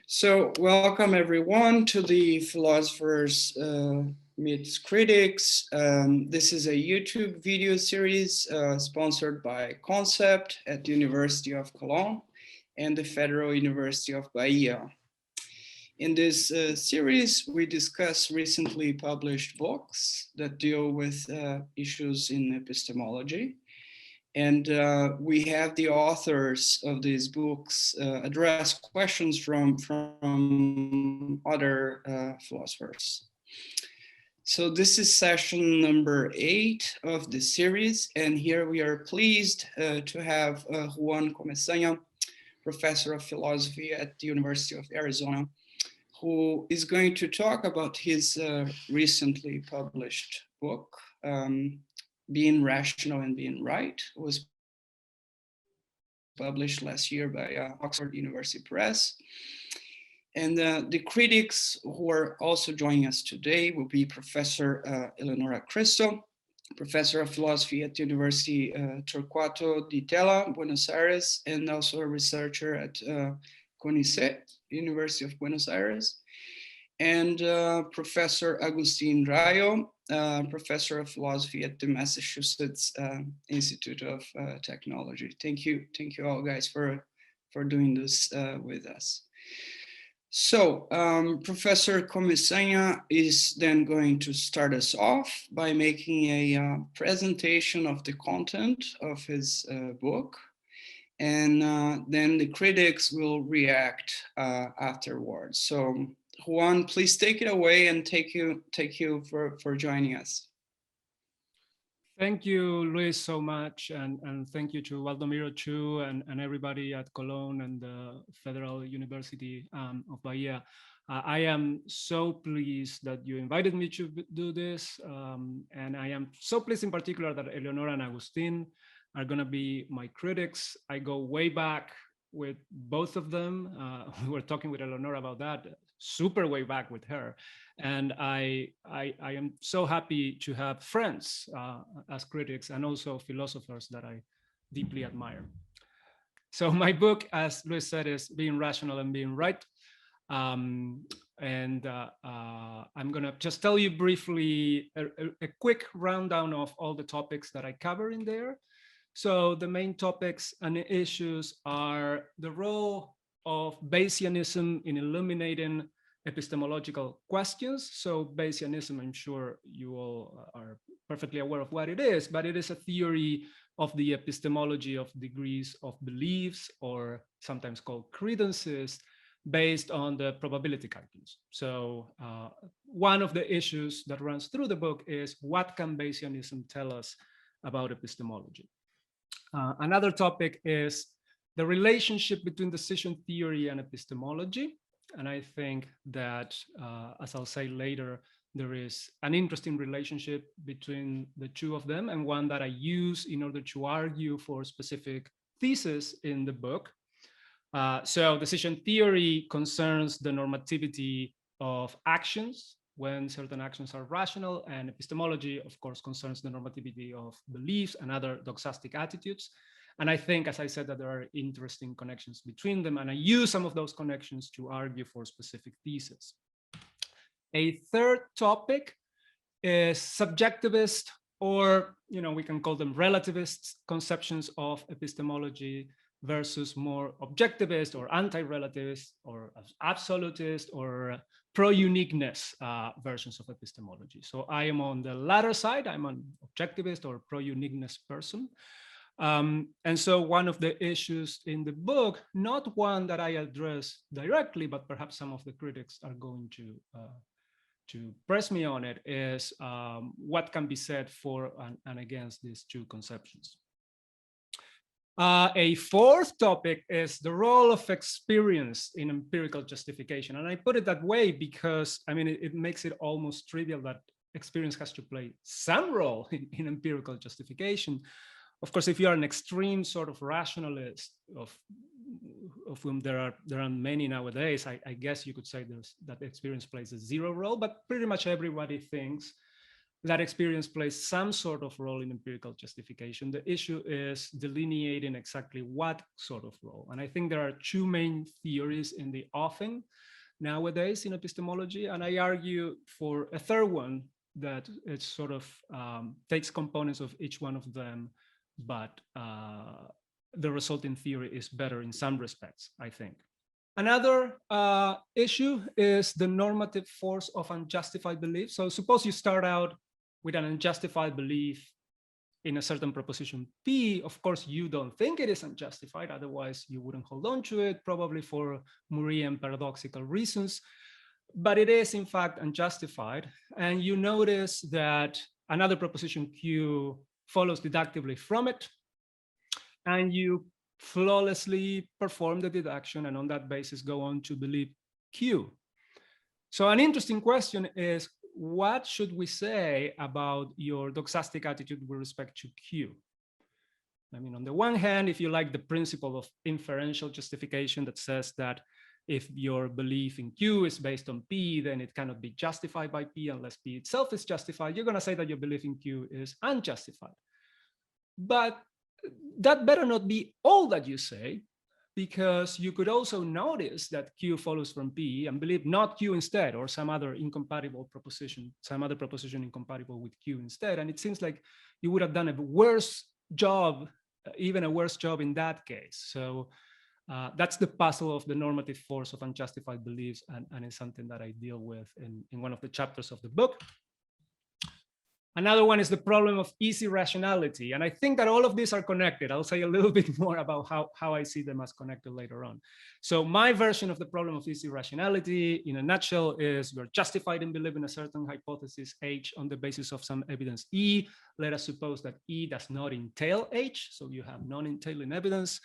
So welcome everyone to the Philosophers Meets Critics. This is a YouTube video series sponsored by Concept at the University of Cologne and the Federal University of Bahia. In this series, we discuss recently published books that deal with issues in epistemology. And we have the authors of these books address questions from other philosophers. So this is session number 8 of the series, and here we are pleased to have Juan Comesaña, professor of philosophy at the University of Arizona, who is going to talk about his recently published book, Being Rational and Being Right. It was published last year by Oxford University Press. And the critics who are also joining us today will be Professor Eleonora Cresto, Professor of Philosophy at the University Torquato di Tella, Buenos Aires, and also a researcher at CONICET, University of Buenos Aires, and Professor Agustín Rayo, Professor of Philosophy at the Massachusetts Institute of Technology. Thank you all guys for doing this with us. So Professor Comesaña is then going to start us off by making a presentation of the content of his book, and then the critics will react afterwards. So Juan, please take it away, and thank you for joining us. Thank you, Luis, so much, and thank you to Valdomiro too, and everybody at Cologne and the Federal University of Bahia. I am so pleased that you invited me to do this, and I am so pleased in particular that Eleonora and Agustín are going to be my critics. I go way back with both of them. We were talking with Eleonora about that, super way back with her. And I am so happy to have friends as critics and also philosophers that I deeply admire. So my book, as Luis said, is Being Rational and Being Right. I'm gonna just tell you briefly a quick rundown of all the topics that I cover in there. So the main topics and issues are the role of Bayesianism in illuminating epistemological questions. So Bayesianism, I'm sure you all are perfectly aware of what it is, but it is a theory of the epistemology of degrees of beliefs, or sometimes called credences, based on the probability calculus. So one of the issues that runs through the book is, what can Bayesianism tell us about epistemology? Another topic is the relationship between decision theory and epistemology. And I think that, as I'll say later, there is an interesting relationship between the two of them, and one that I use in order to argue for specific theses in the book. So decision theory concerns the normativity of actions when certain actions are rational, and epistemology, of course, concerns the normativity of beliefs and other doxastic attitudes. And I think, as I said, that there are interesting connections between them, and I use some of those connections to argue for specific theses. A third topic is subjectivist, or we can call them relativist conceptions of epistemology versus more objectivist or anti-relativist or absolutist or pro-uniqueness versions of epistemology. So I am on the latter side. I'm an objectivist or pro-uniqueness person. And so one of the issues in the book, not one that I address directly, but perhaps some of the critics are going to press me on it, is what can be said for and against these two conceptions. A fourth topic is the role of experience in empirical justification. And I put it that way because, I mean, it makes it almost trivial that experience has to play some role in empirical justification. Of course, if you are an extreme sort of rationalist, of whom there are many nowadays, I guess you could say that experience plays a zero role, but pretty much everybody thinks that experience plays some sort of role in empirical justification. The issue is delineating exactly what sort of role. And I think there are two main theories in the offing nowadays in epistemology. And I argue for a third one that it sort of takes components of each one of them, but the resulting theory is better in some respects, I think. Another issue is the normative force of unjustified belief. So suppose you start out with an unjustified belief in a certain proposition P. Of course, you don't think it is unjustified, otherwise you wouldn't hold on to it, probably for Murrian paradoxical reasons. But it is in fact unjustified. And you notice that another proposition Q follows deductively from it. And you flawlessly perform the deduction and on that basis go on to believe Q. So an interesting question is, what should we say about your doxastic attitude with respect to Q? I mean, on the one hand, if you like the principle of inferential justification that says that if your belief in Q is based on P, then it cannot be justified by P unless P itself is justified, you're going to say that your belief in Q is unjustified. But that better not be all that you say, because you could also notice that Q follows from P and believe not Q instead, or some other incompatible proposition, some other proposition incompatible with Q instead. And it seems like you would have done a worse job, even a worse job in that case. So that's the puzzle of the normative force of unjustified beliefs, and it's something that I deal with in one of the chapters of the book. Another one is the problem of easy rationality. And I think that all of these are connected. I'll say a little bit more about how I see them as connected later on. So my version of the problem of easy rationality in a nutshell is you're justified in believing a certain hypothesis H on the basis of some evidence E. Let us suppose that E does not entail H. So you have non-entailing evidence.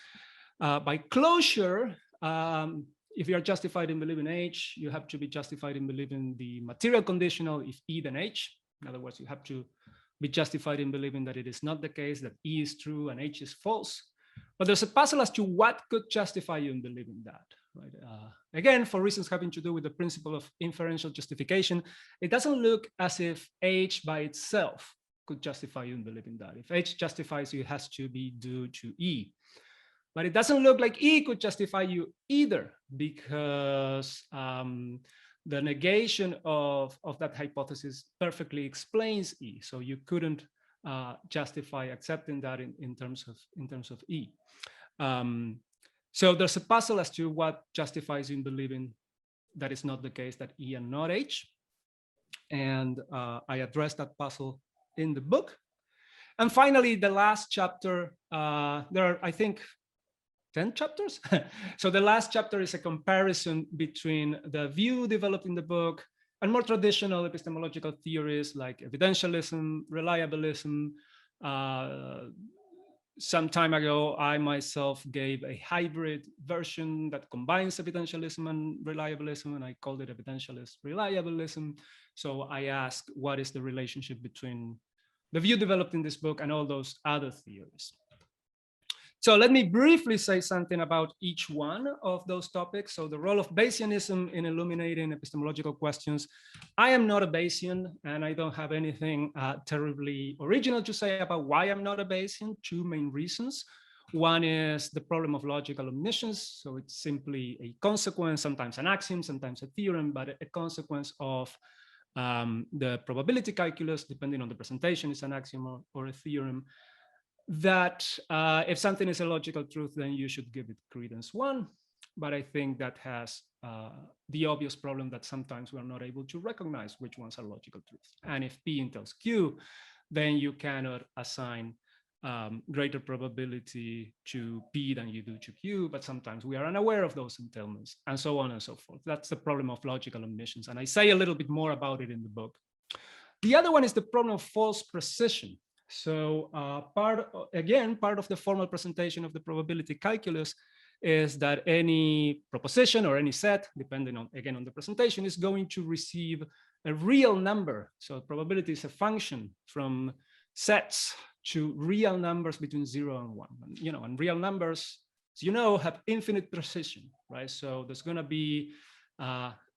By closure, if you are justified in believing H, you have to be justified in believing the material conditional if E then H. In other words, you have to be justified in believing that it is not the case, that E is true and H is false. But there's a puzzle as to what could justify you in believing that. Right? Again, for reasons having to do with the principle of inferential justification, it doesn't look as if H by itself could justify you in believing that. If H justifies you, it has to be due to E. But it doesn't look like E could justify you either, because the negation of that hypothesis perfectly explains E. So you couldn't justify accepting that in terms of E. So there's a puzzle as to what justifies you in believing that is not the case, that E and not H. And I address that puzzle in the book. And finally, the last chapter, there are, I think, 10 chapters. So the last chapter is a comparison between the view developed in the book and more traditional epistemological theories like evidentialism, reliabilism. Some time ago, I myself gave a hybrid version that combines evidentialism and reliabilism, and I called it evidentialist reliabilism. So I asked, what is the relationship between the view developed in this book and all those other theories? So let me briefly say something about each one of those topics. So the role of Bayesianism in illuminating epistemological questions. I am not a Bayesian, and I don't have anything terribly original to say about why I'm not a Bayesian. Two main reasons. One is the problem of logical omniscience. So it's simply a consequence, sometimes an axiom, sometimes a theorem, but a consequence of the probability calculus, depending on the presentation, is an axiom or a theorem, that if something is a logical truth, then you should give it credence one. But I think that has the obvious problem that sometimes we're not able to recognize which ones are logical truths. And if P entails Q, then you cannot assign greater probability to P than you do to Q, but sometimes we are unaware of those entailments, and so on and so forth. That's the problem of logical omniscience. And I say a little bit more about it in the book. The other one is the problem of false precision. So part of the formal presentation of the probability calculus is that any proposition or any set, depending on, again, on the presentation, is going to receive a real number. So probability is a function from sets to real numbers between 0 and 1. And real numbers, as you know, have infinite precision, right? So there's going to be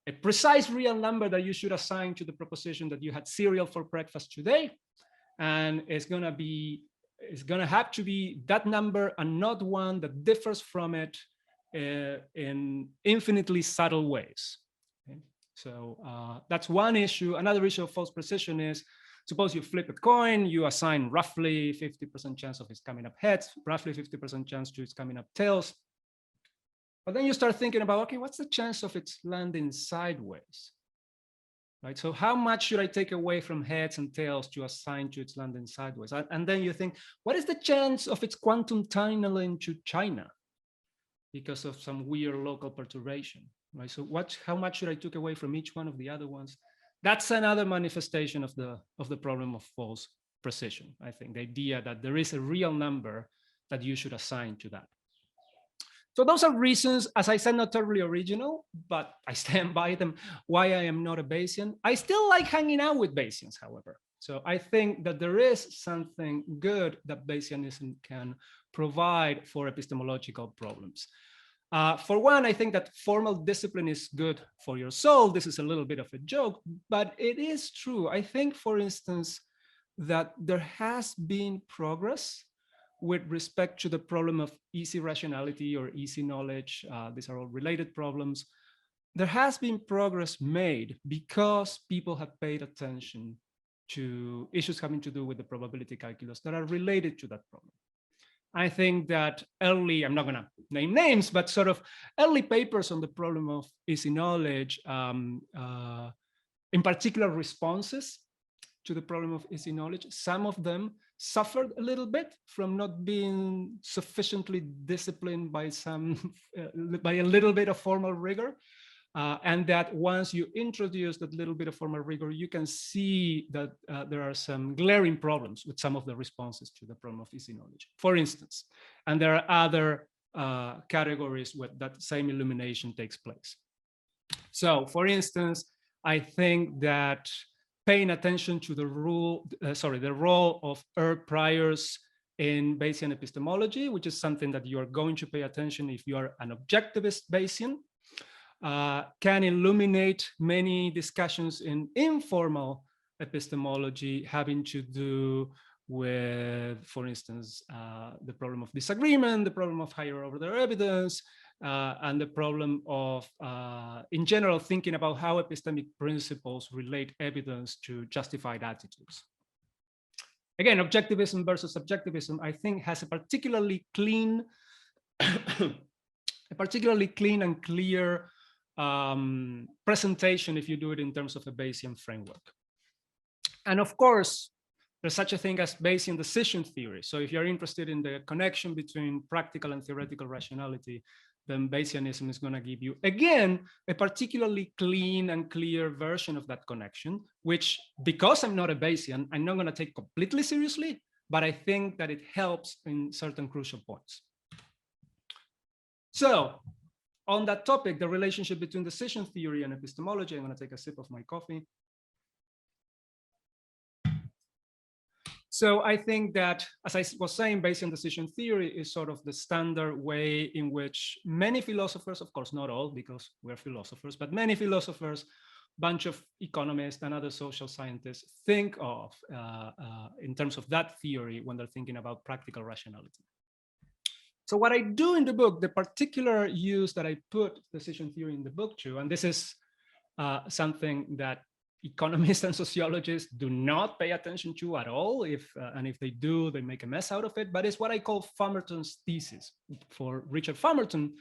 a precise real number that you should assign to the proposition that you had cereal for breakfast today. And it's going to have to be that number and not one that differs from it in infinitely subtle ways. Okay? So that's one issue. Another issue of false precision is, suppose you flip a coin, you assign roughly 50% chance of it's coming up heads, roughly 50% chance to it's coming up tails. But then you start thinking about, okay, what's the chance of it's landing sideways? Right? So how much should I take away from heads and tails to assign to its landing sideways? And then you think, what is the chance of its quantum tunneling to China because of some weird local perturbation? Right? So how much should I take away from each one of the other ones? That's another manifestation of the problem of false precision. I think the idea that there is a real number that you should assign to that. So those are reasons, as I said, not totally original, but I stand by them, why I am not a Bayesian. I still like hanging out with Bayesians, however. So I think that there is something good that Bayesianism can provide for epistemological problems. For one, I think that formal discipline is good for your soul. This is a little bit of a joke, but it is true. I think, for instance, that there has been progress with respect to the problem of easy rationality or easy knowledge. These are all related problems. There has been progress made because people have paid attention to issues having to do with the probability calculus that are related to that problem. I think that early, I'm not going to name names, but sort of early papers on the problem of easy knowledge, in particular responses to the problem of easy knowledge, some of them suffered a little bit from not being sufficiently disciplined by by a little bit of formal rigor. And that once you introduce that little bit of formal rigor, you can see that there are some glaring problems with some of the responses to the problem of easy knowledge, for instance. And there are other categories where that same illumination takes place. So, for instance, I think that paying attention to the role of priors in Bayesian epistemology, which is something that you are going to pay attention if you are an objectivist Bayesian, can illuminate many discussions in informal epistemology having to do with, for instance, the problem of disagreement, the problem of higher order evidence, and the problem of, in general, thinking about how epistemic principles relate evidence to justified attitudes. Again, objectivism versus subjectivism, I think, has a particularly clean, and clear presentation if you do it in terms of a Bayesian framework. And of course, there's such a thing as Bayesian decision theory. So if you're interested in the connection between practical and theoretical rationality, then Bayesianism is going to give you, again, a particularly clean and clear version of that connection, which, because I'm not a Bayesian, I'm not going to take completely seriously, but I think that it helps in certain crucial points. So on that topic, the relationship between decision theory and epistemology, I'm going to take a sip of my coffee. So I think that, as I was saying, Bayesian decision theory is sort of the standard way in which many philosophers, of course, not all, because we're philosophers, but many philosophers, bunch of economists and other social scientists think of in terms of that theory when they're thinking about practical rationality. So what I do in the book, the particular use that I put decision theory in the book to, and this is something that economists and sociologists do not pay attention to at all. And if they do, they make a mess out of it. But it's what I call Fumerton's thesis for Richard Fumerton,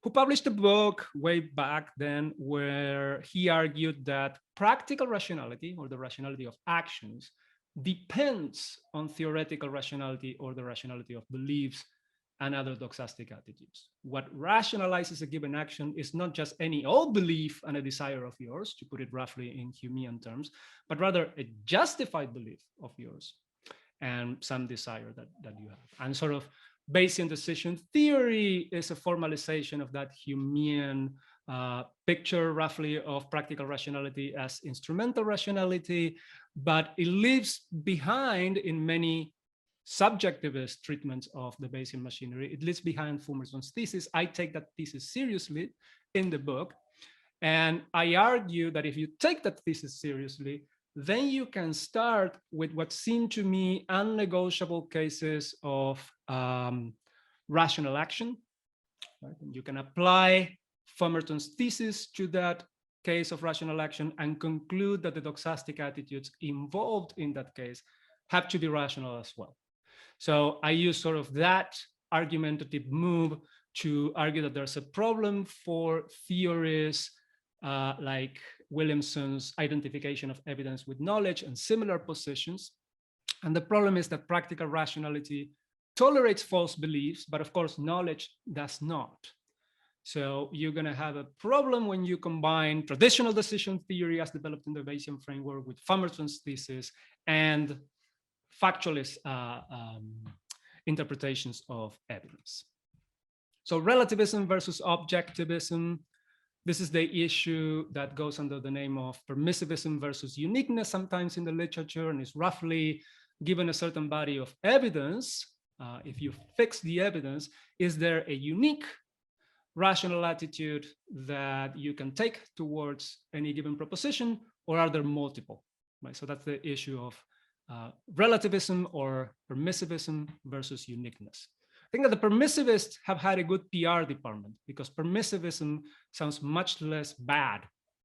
who published a book way back then where he argued that practical rationality, or the rationality of actions, depends on theoretical rationality or the rationality of beliefs and other doxastic attitudes. What rationalizes a given action is not just any old belief and a desire of yours, to put it roughly in Humean terms, but rather a justified belief of yours and some desire that you have. And sort of Bayesian decision theory is a formalization of that Humean picture roughly of practical rationality as instrumental rationality, but it leaves behind in many subjectivist treatments of the Bayesian machinery, it leaves behind Fumerton's thesis. I take that thesis seriously in the book. And I argue that if you take that thesis seriously, then you can start with what seem to me unnegotiable cases of rational action. Right? And you can apply Fumerton's thesis to that case of rational action and conclude that the doxastic attitudes involved in that case have to be rational as well. So I use sort of that argumentative move to argue that there's a problem for theories like Williamson's identification of evidence with knowledge and similar positions. And the problem is that practical rationality tolerates false beliefs, but of course, knowledge does not. So you're going to have a problem when you combine traditional decision theory as developed in the Bayesian framework with Fumerton's thesis and factualist interpretations of evidence. So relativism versus objectivism. This is the issue that goes under the name of permissivism versus uniqueness sometimes in the literature, and is roughly given a certain body of evidence. If you fix the evidence, is there a unique rational attitude that you can take towards any given proposition, or are there multiple? Right? So that's the issue of relativism or permissivism versus uniqueness. I think that the permissivists have had a good PR department because permissivism sounds much less bad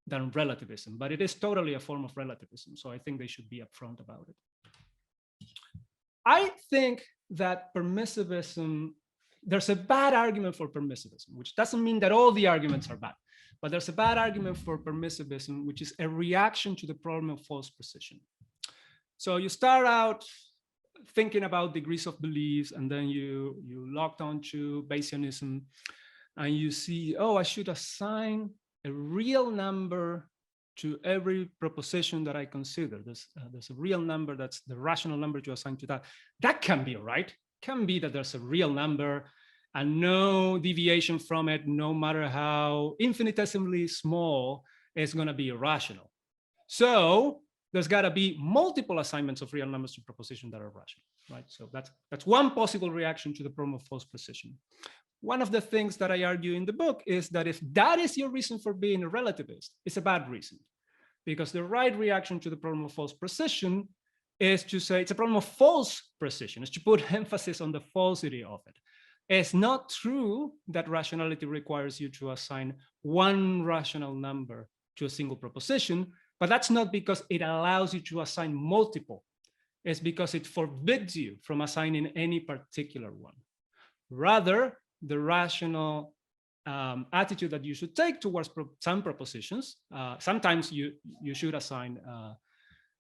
than relativism, but it is totally a form of relativism. So I think they should be upfront about it. I think that permissivism, there's a bad argument for permissivism, which doesn't mean that all the arguments are bad, but there's a bad argument for permissivism, which is a reaction to the problem of false precision. So you start out thinking about degrees of beliefs, and then you locked onto Bayesianism, and you see, oh, I should assign a real number to every proposition that I consider. There's a real number that's the rational number to assign to that. That can be right. Can be that there's a real number and no deviation from it, no matter how infinitesimally small, is going to be irrational. So there's got to be multiple assignments of real numbers to propositions that are rational, right? So that's one possible reaction to the problem of false precision. One of the things that I argue in the book is that if that is your reason for being a relativist, it's a bad reason, because the right reaction to the problem of false precision is to say it's a problem of false precision, is to put emphasis on the falsity of it. It's not true that rationality requires you to assign one rational number to a single proposition, but that's not because it allows you to assign multiple. It's because it forbids you from assigning any particular one. Rather, the rational attitude that you should take towards some propositions, sometimes you should assign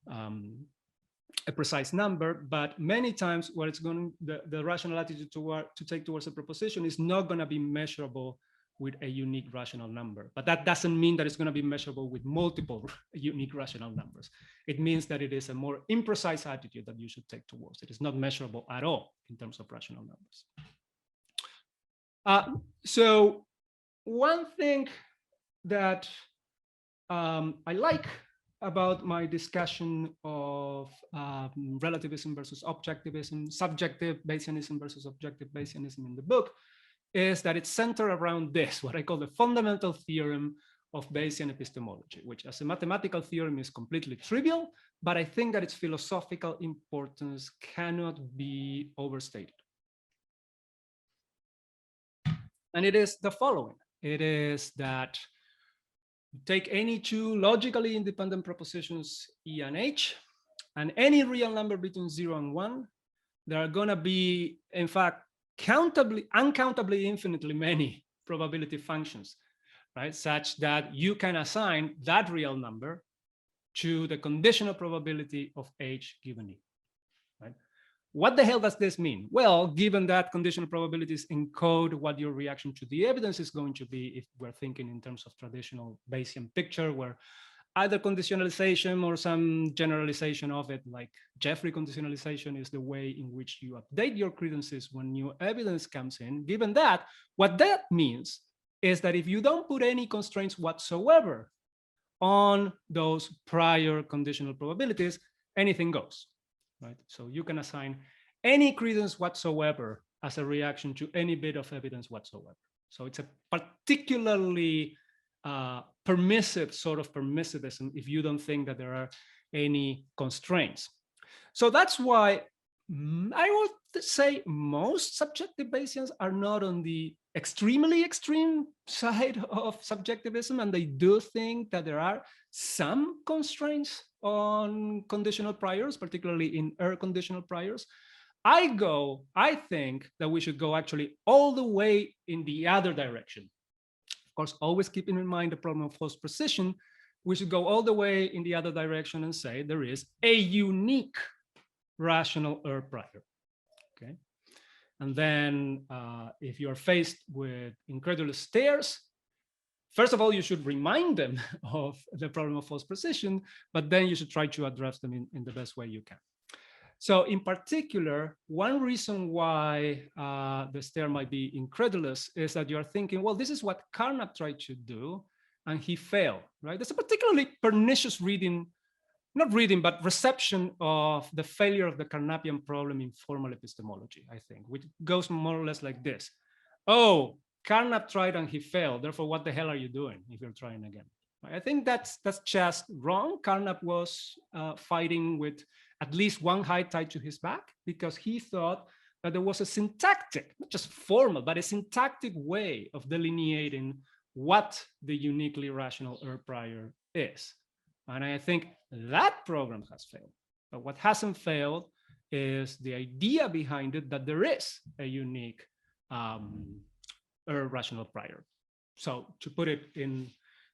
a precise number, but many times what it's going the rational attitude to take towards a proposition is not going to be measurable with a unique rational number. But that doesn't mean that it's going to be measurable with multiple unique rational numbers. It means that it is a more imprecise attitude that you should take towards it. It's not measurable at all in terms of rational numbers. So one thing that I like about my discussion of relativism versus objectivism, subjective Bayesianism versus objective Bayesianism in the book, is that it's centered around this, what I call the fundamental theorem of Bayesian epistemology, which as a mathematical theorem is completely trivial, but I think that its philosophical importance cannot be overstated. And it is the following. It is that you take any two logically independent propositions, E and H, and any real number between 0 and 1, there are going to be, in fact, uncountably infinitely many probability functions, right? Such that you can assign that real number to the conditional probability of H given E, right? What the hell does this mean? Well, given that conditional probabilities encode what your reaction to the evidence is going to be, if we're thinking in terms of traditional Bayesian picture, where either conditionalization or some generalization of it, like Jeffrey conditionalization, is the way in which you update your credences when new evidence comes in. Given that, what that means is that if you don't put any constraints whatsoever on those prior conditional probabilities, anything goes, right? So you can assign any credence whatsoever as a reaction to any bit of evidence whatsoever. So it's a particularly permissive sort of permissivism if you don't think that there are any constraints. So that's why I would say most subjective Bayesians are not on the extremely extreme side of subjectivism, and they do think that there are some constraints on conditional priors, particularly in error conditional priors. I think that we should go actually all the way in the other direction. Of course, always keeping in mind the problem of false precision, we should go all the way in the other direction and say there is a unique rational error prior. Okay. And then if you're faced with incredulous stares, first of all, you should remind them of the problem of false precision, but then you should try to address them in the best way you can. So in particular, one reason why the stare might be incredulous is that you're thinking, well, this is what Carnap tried to do, and he failed, right? That's a particularly pernicious reading, not reading, but reception of the failure of the Carnapian problem in formal epistemology, I think, which goes more or less like this. Oh, Carnap tried and he failed, therefore what the hell are you doing if you're trying again? I think that's just wrong. Carnap was fighting with at least one hide tied to his back because he thought that there was a syntactic, not just formal, but a syntactic way of delineating what the uniquely rational error prior is. And I think that program has failed. But what hasn't failed is the idea behind it that there is a unique error rational prior. So to put it in,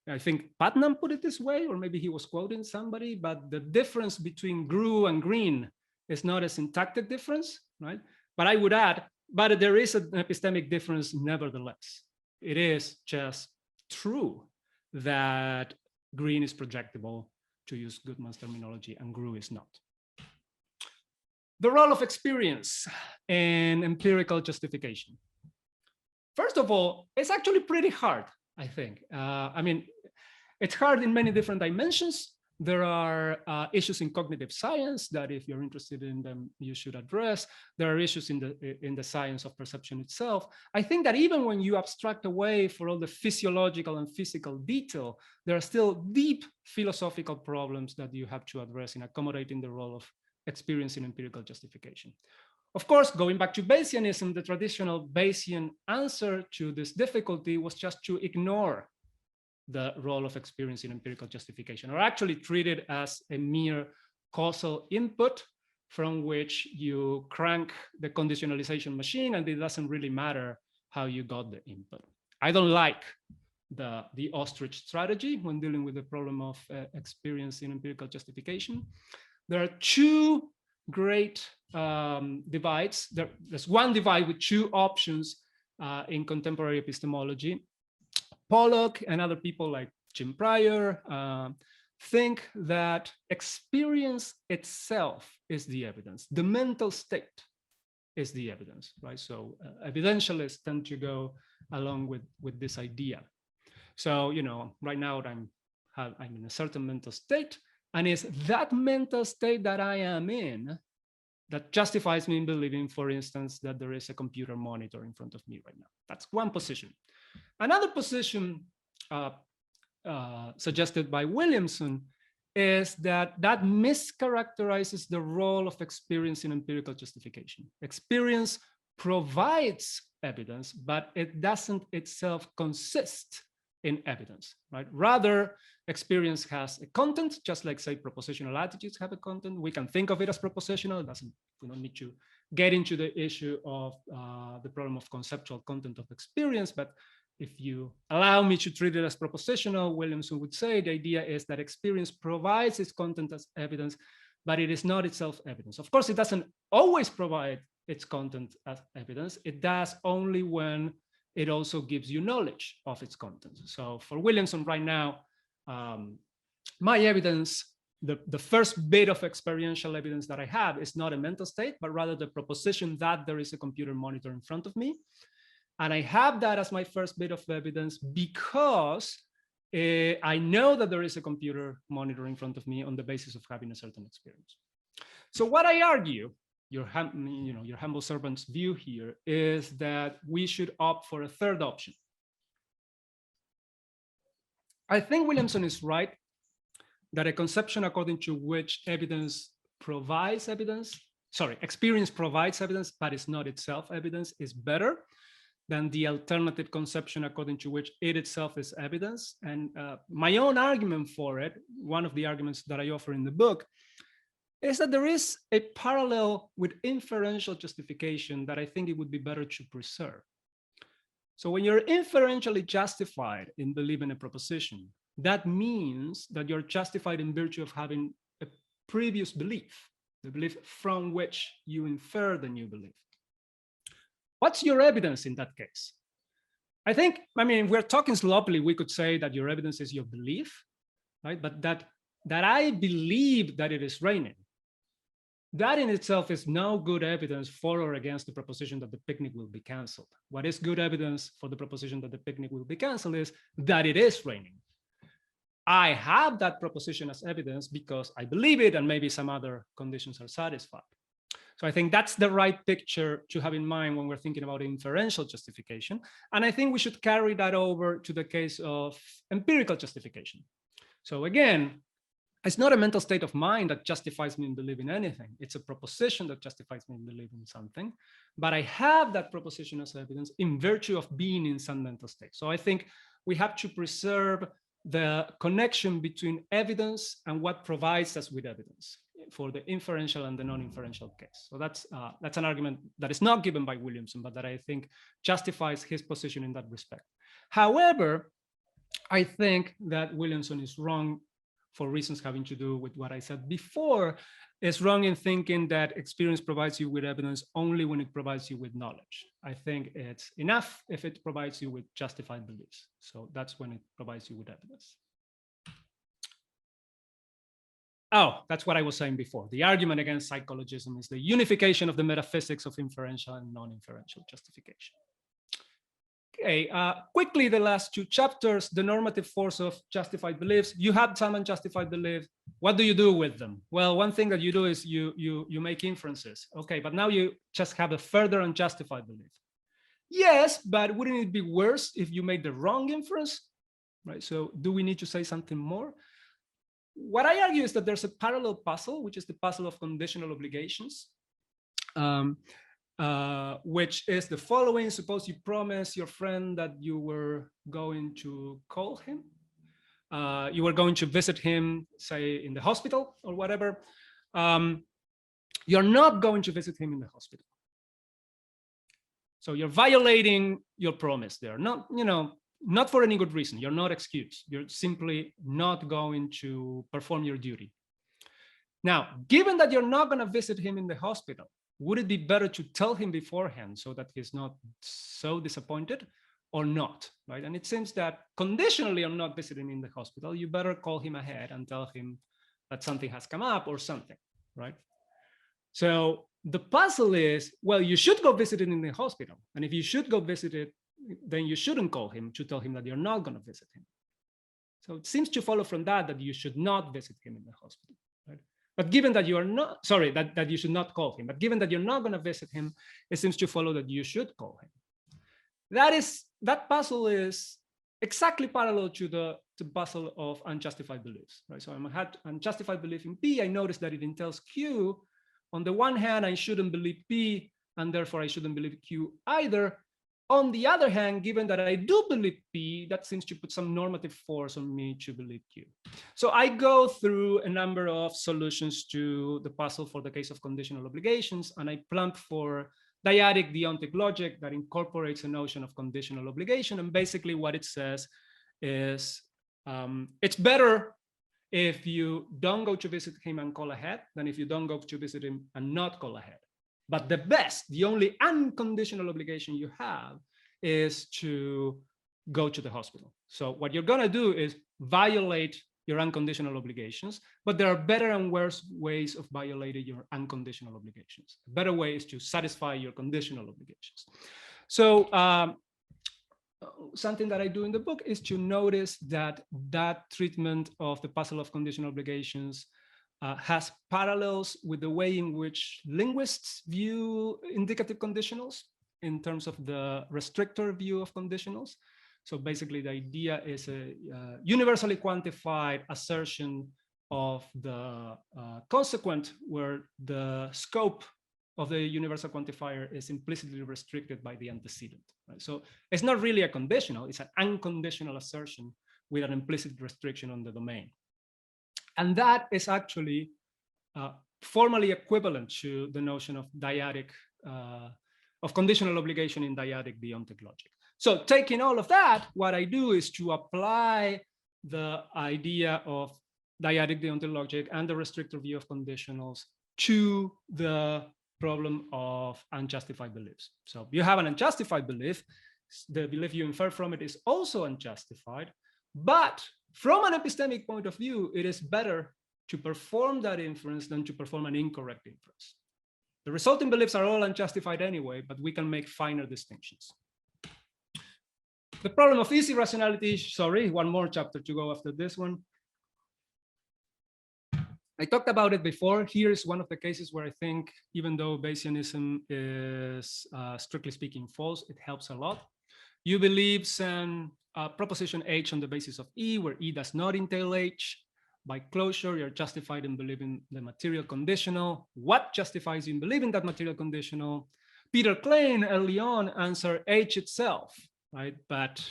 I think Putnam put it this way, or maybe he was quoting somebody, but the difference between Grew and Green is not a syntactic difference, right? But I would add, but there is an epistemic difference nevertheless. It is just true that Green is projectable, to use Goodman's terminology, and Grew is not. The role of experience in empirical justification. First of all, it's actually pretty hard, I think. I mean, it's hard in many different dimensions. There are issues in cognitive science that if you're interested in them, you should address. There are issues in the science of perception itself. I think that even when you abstract away for all the physiological and physical detail, there are still deep philosophical problems that you have to address in accommodating the role of experience in empirical justification. Of course, going back to Bayesianism, the traditional Bayesian answer to this difficulty was just to ignore the role of experience in empirical justification, or actually treat it as a mere causal input from which you crank the conditionalization machine, and it doesn't really matter how you got the input. I don't like the ostrich strategy when dealing with the problem of experience in empirical justification. There are two great divides. There's one divide with two options in contemporary epistemology. Pollock and other people like Jim Pryor think that experience itself is the evidence. The mental state is the evidence, right? So evidentialists tend to go along with this idea. So, you know, right now I'm in a certain mental state, and it's that mental state that I am in that justifies me in believing, for instance, that there is a computer monitor in front of me right now. That's one position. Another position suggested by Williamson is that mischaracterizes the role of experience in empirical justification. Experience provides evidence, but it doesn't itself consist in evidence, right? Rather, experience has a content, just like, say, propositional attitudes have a content. We can think of it as propositional. We don't need to get into the issue of the problem of conceptual content of experience, but if you allow me to treat it as propositional, Williamson would say the idea is that experience provides its content as evidence, but it is not itself evidence. Of course, it doesn't always provide its content as evidence. It does only when it also gives you knowledge of its content. So for Williamson right now, my evidence, the first bit of experiential evidence that I have is not a mental state, but rather the proposition that there is a computer monitor in front of me. And I have that as my first bit of evidence because I know that there is a computer monitor in front of me on the basis of having a certain experience. So what I argue, your humble servant's view here, is that we should opt for a third option. I think Williamson is right that a conception according to which evidence provides evidence, sorry, experience provides evidence, but is not itself evidence, is better than the alternative conception according to which it itself is evidence. And my own argument for it, one of the arguments that I offer in the book, is that there is a parallel with inferential justification that I think it would be better to preserve. So when you're inferentially justified in believing a proposition, that means that you're justified in virtue of having a previous belief, the belief from which you infer the new belief. What's your evidence in that case? I think, I mean, if we're talking sloppily, we could say that your evidence is your belief, right? But that I believe that it is raining, that in itself is no good evidence for or against the proposition that the picnic will be canceled. What is good evidence for the proposition that the picnic will be canceled is that it is raining. I have that proposition as evidence because I believe it and maybe some other conditions are satisfied. So I think that's the right picture to have in mind when we're thinking about inferential justification. And I think we should carry that over to the case of empirical justification. So again, it's not a mental state of mind that justifies me in believing anything. It's a proposition that justifies me in believing something. But I have that proposition as evidence in virtue of being in some mental state. So I think we have to preserve the connection between evidence and what provides us with evidence for the inferential and the non-inferential case. So that's an argument that is not given by Williamson, but that I think justifies his position in that respect. However, I think that Williamson is wrong for reasons having to do with what I said before, is wrong in thinking that experience provides you with evidence only when it provides you with knowledge. I think it's enough if it provides you with justified beliefs. So that's when it provides you with evidence. Oh, that's what I was saying before. The argument against psychologism is the unification of the metaphysics of inferential and non-inferential justification. Okay, quickly, the last two chapters, the normative force of justified beliefs. You have some unjustified beliefs. What do you do with them? Well, one thing that you do is you make inferences. Okay, but now you just have a further unjustified belief. Yes, but wouldn't it be worse if you made the wrong inference? Right, so do we need to say something more? What I argue is that there's a parallel puzzle, which is the puzzle of conditional obligations. Which is the following. Suppose you promise your friend that you were going to call him. You were going to visit him, say, in the hospital or whatever. You're not going to visit him in the hospital. So you're violating your promise there. Not, not for any good reason. You're not excused. You're simply not going to perform your duty. Now, given that you're not going to visit him in the hospital, would it be better to tell him beforehand so that he's not so disappointed or not, right? And it seems that conditionally on not visiting in the hospital, you better call him ahead and tell him that something has come up or something, right? So the puzzle is, well, you should go visit it in the hospital. And if you should go visit it, then you shouldn't call him to tell him that you're not going to visit him. So it seems to follow from that you should not visit him in the hospital, right? But given that you are not, sorry, that you should not call him, but given that you're not going to visit him, it seems to follow that you should call him. That puzzle is exactly parallel to the puzzle of unjustified beliefs, right? So I had unjustified belief in P. I noticed that it entails Q. On the one hand, I shouldn't believe P, and therefore I shouldn't believe Q either. On the other hand, given that I do believe P, that seems to put some normative force on me to believe Q. So I go through a number of solutions to the puzzle for the case of conditional obligations, and I plump for dyadic deontic logic that incorporates a notion of conditional obligation. And basically what it says is it's better if you don't go to visit him and call ahead than if you don't go to visit him and not call ahead. But the best, the only unconditional obligation you have is to go to the hospital. So what you're going to do is violate your unconditional obligations, but there are better and worse ways of violating your unconditional obligations. A better way is to satisfy your conditional obligations. So something that I do in the book is to notice that treatment of the puzzle of conditional obligations has parallels with the way in which linguists view indicative conditionals in terms of the restrictor view of conditionals. So basically the idea is a universally quantified assertion of the consequent where the scope of the universal quantifier is implicitly restricted by the antecedent. Right? So it's not really a conditional, it's an unconditional assertion with an implicit restriction on the domain. And that is actually formally equivalent to the notion of dyadic, of conditional obligation in dyadic deontic logic. So taking all of that, what I do is to apply the idea of dyadic deontic logic and the restrictor view of conditionals to the problem of unjustified beliefs. So you have an unjustified belief, the belief you infer from it is also unjustified, but from an epistemic point of view, it is better to perform that inference than to perform an incorrect inference. The resulting beliefs are all unjustified anyway, but we can make finer distinctions. The problem of easy rationality, sorry, one more chapter to go after this one. I talked about it before. Here is one of the cases where I think, even though Bayesianism is strictly speaking false, it helps a lot. You believe some proposition H on the basis of E, where E does not entail H. By closure, you're justified in believing the material conditional. What justifies you in believing that material conditional? Peter Klein early on answered H itself, right? But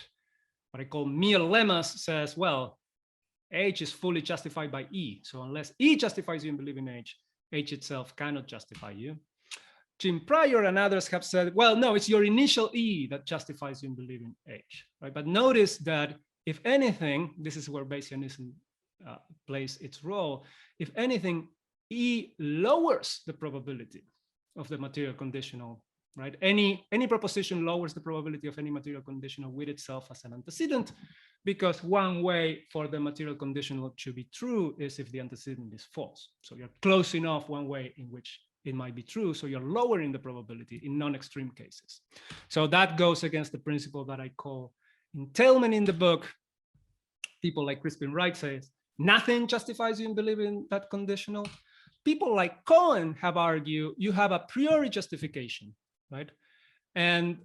what I call mere lemmas says, well, H is fully justified by E. So unless E justifies you in believing H, H itself cannot justify you. Jim Pryor and others have said, well, no, it's your initial E that justifies you in believing H, right? But notice that if anything, this is where Bayesianism plays its role. If anything, E lowers the probability of the material conditional, right? Any proposition lowers the probability of any material conditional with itself as an antecedent, because one way for the material conditional to be true is if the antecedent is false. So you're close enough one way in which it might be true, so you're lowering the probability in non-extreme cases. So that goes against the principle that I call entailment in the book. People like Crispin Wright says, nothing justifies you in believing that conditional. People like Cohen have argued you have a priori justification, right? And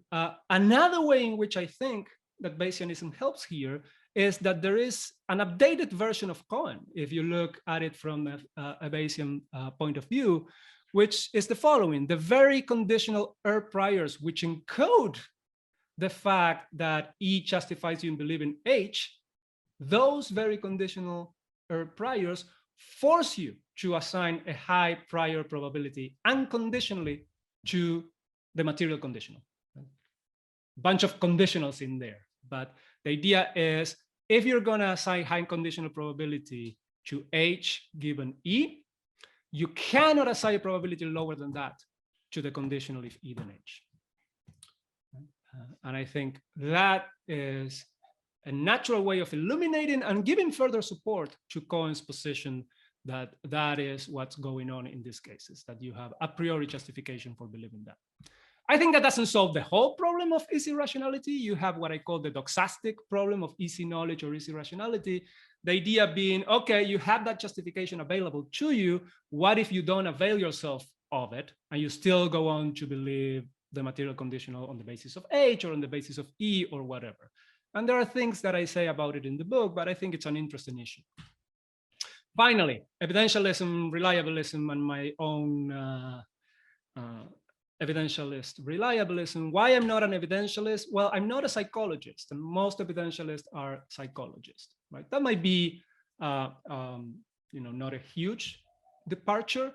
another way in which I think that Bayesianism helps here is that there is an updated version of Cohen, if you look at it from a Bayesian point of view, which is the following: the very conditional priors which encode the fact that E justifies you in believing H, those very conditional priors force you to assign a high prior probability unconditionally to the material conditional. Bunch of conditionals in there, but the idea is if you're going to assign high conditional probability to H given E, you cannot assign a probability lower than that to the conditional if E then H. And I think that is a natural way of illuminating and giving further support to Cohen's position that that is what's going on in these cases, that you have a priori justification for believing that. I think that doesn't solve the whole problem of easy rationality. You have what I call the doxastic problem of easy knowledge or easy rationality. The idea being, okay, you have that justification available to you. What if you don't avail yourself of it and you still go on to believe the material conditional on the basis of H or on the basis of E or whatever? And there are things that I say about it in the book, but I think it's an interesting issue. Finally, evidentialism, reliabilism, and my own evidentialist reliabilism. Why I'm not an evidentialist? Well, I'm not a psychologist, and most evidentialists are psychologists, right? That might be, not a huge departure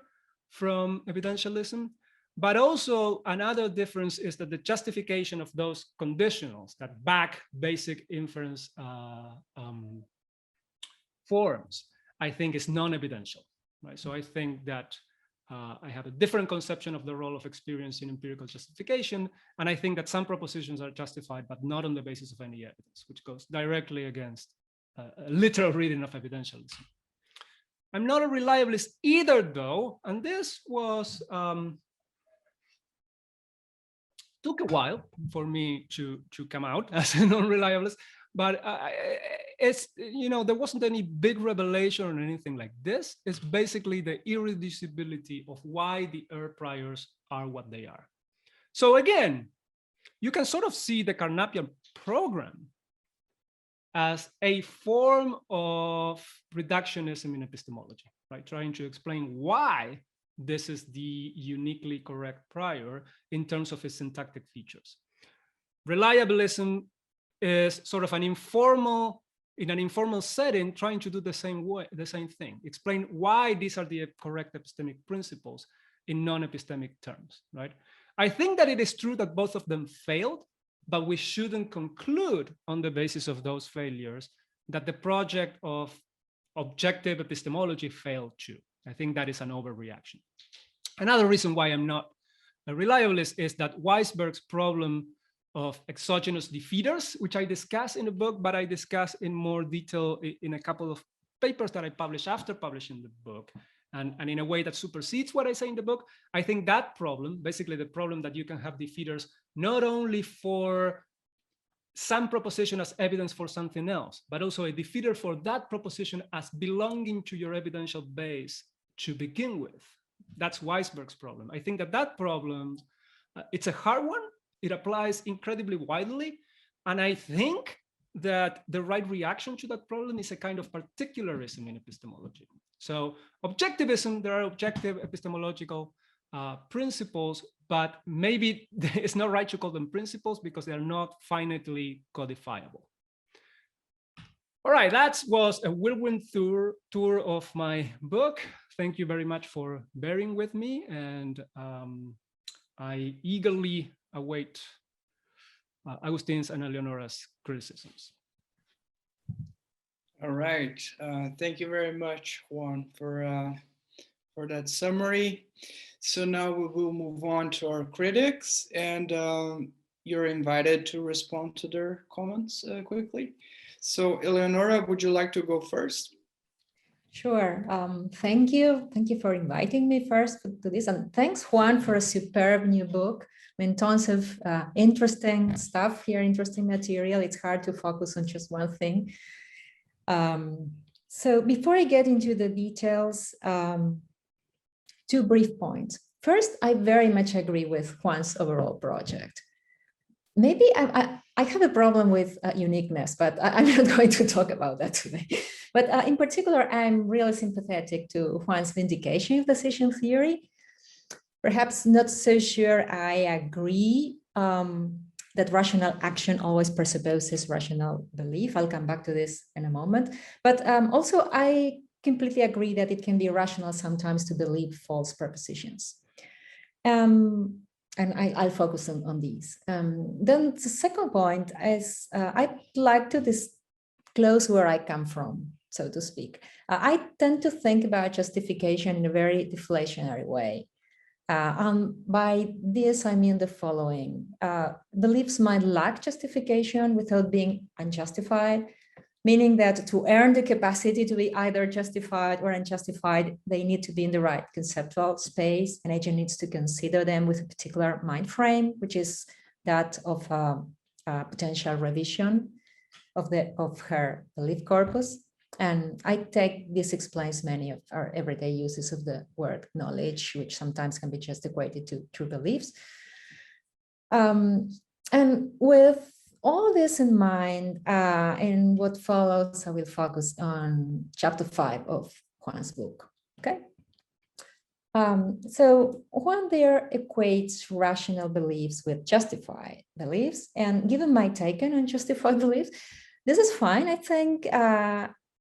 from evidentialism, but also another difference is that the justification of those conditionals that back basic inference forms, I think, is non-evidential, right? So I think that I have a different conception of the role of experience in empirical justification. And I think that some propositions are justified, but not on the basis of any evidence, which goes directly against a literal reading of evidentialism. I'm not a reliabilist either, though. And this was, took a while for me to come out as a non-reliabilist. But it's, there wasn't any big revelation or anything like this. It's basically the irreducibility of why the priors are what they are. So again, you can sort of see the Carnapian program as a form of reductionism in epistemology, right? Trying to explain why this is the uniquely correct prior in terms of its syntactic features. Reliabilism is sort of an informal, in an informal setting, trying to do the same thing, explain why these are the correct epistemic principles in non-epistemic terms, right? I think that it is true that both of them failed, but we shouldn't conclude on the basis of those failures that the project of objective epistemology failed too. I think that is an overreaction. Another reason why I'm not a reliabilist is that Weisberg's problem of exogenous defeaters, which I discuss in the book, but I discuss in more detail in a couple of papers that I published after publishing the book, and in a way that supersedes what I say in the book. I think that problem, basically the problem that you can have defeaters not only for some proposition as evidence for something else, but also a defeater for that proposition as belonging to your evidential base to begin with. That's Weisberg's problem. I think that that problem, it's a hard one. It applies incredibly widely. And I think that the right reaction to that problem is a kind of particularism in epistemology. So objectivism, there are objective epistemological principles, but maybe it's not right to call them principles because they're not finitely codifiable. All right, that was a whirlwind tour of my book. Thank you very much for bearing with me, and I eagerly await Agustin's and Eleonora's criticisms. All right, thank you very much, Juan, for that summary. So now we will move on to our critics, and you're invited to respond to their comments quickly. So Eleonora, would you like to go first? Sure. Thank you. Thank you for inviting me first to this. And thanks, Juan, for a superb new book. I mean, tons of interesting stuff here, interesting material. It's hard to focus on just one thing. So before I get into the details, 2 brief points. First, I very much agree with Juan's overall project. Maybe I have a problem with uniqueness, but I'm not going to talk about that today. But in particular, I'm really sympathetic to Juan's vindication of decision theory. Perhaps not so sure I agree that rational action always presupposes rational belief. I'll come back to this in a moment. But also, I completely agree that it can be rational sometimes to believe false propositions. And I'll focus on these. Then the second point is I'd like to disclose where I come from, so to speak. I tend to think about justification in a very deflationary way. By this, I mean the following. Beliefs might lack justification without being unjustified, meaning that to earn the capacity to be either justified or unjustified, they need to be in the right conceptual space. An agent needs to consider them with a particular mind frame, which is that of potential revision of her belief corpus. And I take this explains many of our everyday uses of the word knowledge, which sometimes can be just equated to true beliefs. And with all this in mind, in what follows, I will focus on chapter 5 of Juan's book. Okay. So Juan there equates rational beliefs with justified beliefs, and given my take on unjustified beliefs, this is fine. I think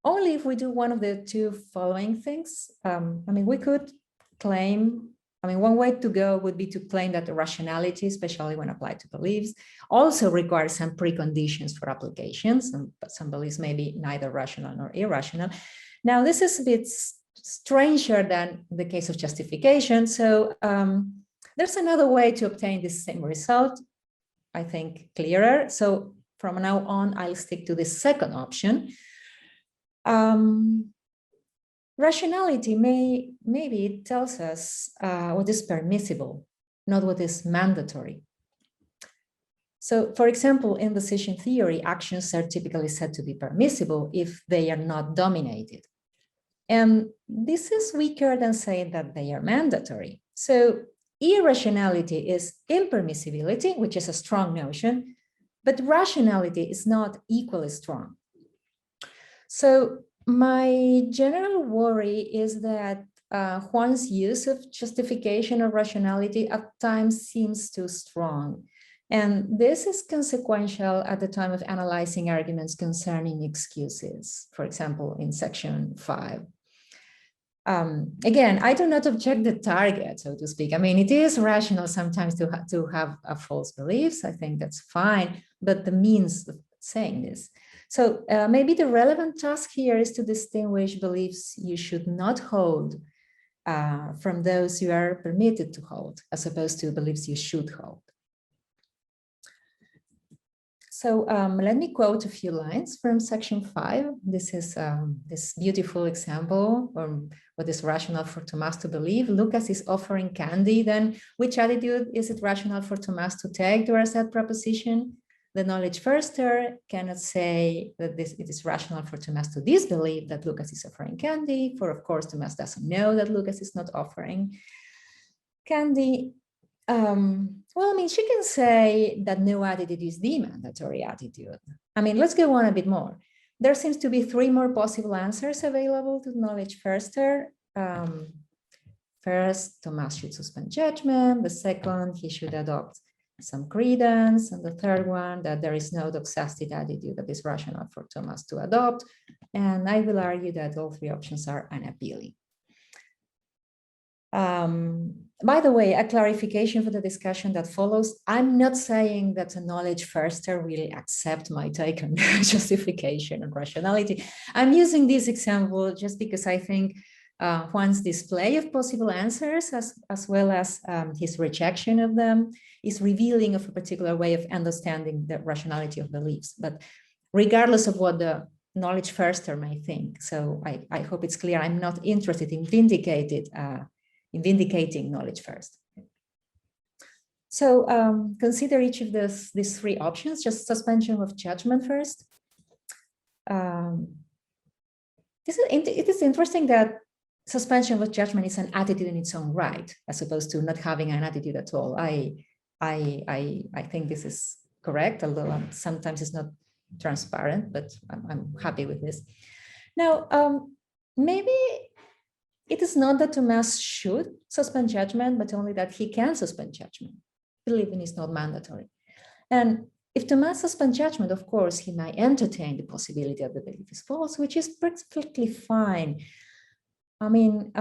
only if we do one of the 2 following things. I mean, we could claim. I mean, one way to go would be to claim that the rationality, especially when applied to beliefs, also requires some preconditions for applications, but some beliefs may be neither rational nor irrational. Now, this is a bit stranger than the case of justification. So there's another way to obtain this same result, I think clearer. So from now on, I'll stick to this second option. Rationality maybe it tells us what is permissible, not what is mandatory. So, for example, in decision theory, actions are typically said to be permissible if they are not dominated. And this is weaker than saying that they are mandatory. So irrationality is impermissibility, which is a strong notion, but rationality is not equally strong. So my general worry is that Juan's use of justification or rationality at times seems too strong. And this is consequential at the time of analyzing arguments concerning excuses, for example, in section 5. Again, I do not object the target, so to speak. I mean, it is rational sometimes to have a false beliefs. I think that's fine, but the means of saying this. So maybe the relevant task here is to distinguish beliefs you should not hold from those you are permitted to hold, as opposed to beliefs you should hold. So let me quote a few lines from section 5. This is this beautiful example from what is rational for Tomás to believe. Lucas is offering candy. Then which attitude is it rational for Tomás to take to accept proposition? The knowledge firster cannot say that it is rational for Tomás to disbelieve that Lucas is offering candy, for of course Tomás doesn't know that Lucas is not offering candy. Well, I mean, she can say that no attitude is the mandatory attitude. I mean, let's go on a bit more. There seems to be 3 more possible answers available to knowledge firster. First, Tomás should suspend judgment. The second, he should adopt some credence. And the third one, that there is no doxastic attitude that is rational for Tomás to adopt. And I will argue that all 3 options are unappealing. By the way, a clarification for the discussion that follows. I'm not saying that a knowledge firster will accept my take on justification and rationality. I'm using this example just because I think Juan's display of possible answers, as well as his rejection of them, is revealing of a particular way of understanding the rationality of beliefs. But regardless of what the knowledge firster may think, so I hope it's clear I'm not interested in vindicating knowledge first. So consider each of these 3 options, just suspension of judgment first. It is interesting that suspension of judgment is an attitude in its own right, as opposed to not having an attitude at all. I think this is correct, although sometimes it's not transparent, but I'm happy with this. Now, maybe it is not that Tomás should suspend judgment, but only that he can suspend judgment. Believing is not mandatory. And if Tomás suspends judgment, of course, he might entertain the possibility that the belief is false, which is perfectly fine. I mean,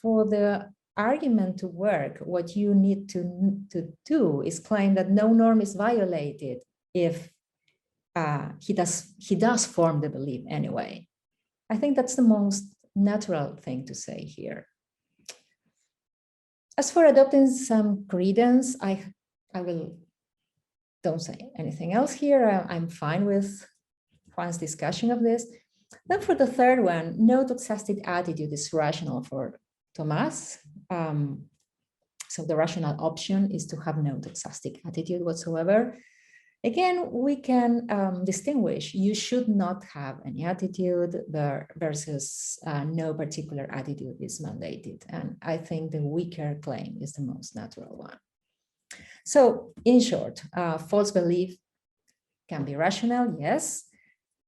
for the argument to work, what you need to do is claim that no norm is violated if he does form the belief anyway. I think that's the most natural thing to say here. As for adopting some credence, I don't say anything else here. I'm fine with Juan's discussion of this. Then for the third one, no doxastic attitude is rational for Tomás. So the rational option is to have no doxastic attitude whatsoever. Again, we can distinguish, you should not have any attitude versus no particular attitude is mandated. And I think the weaker claim is the most natural one. So in short, false belief can be rational, yes.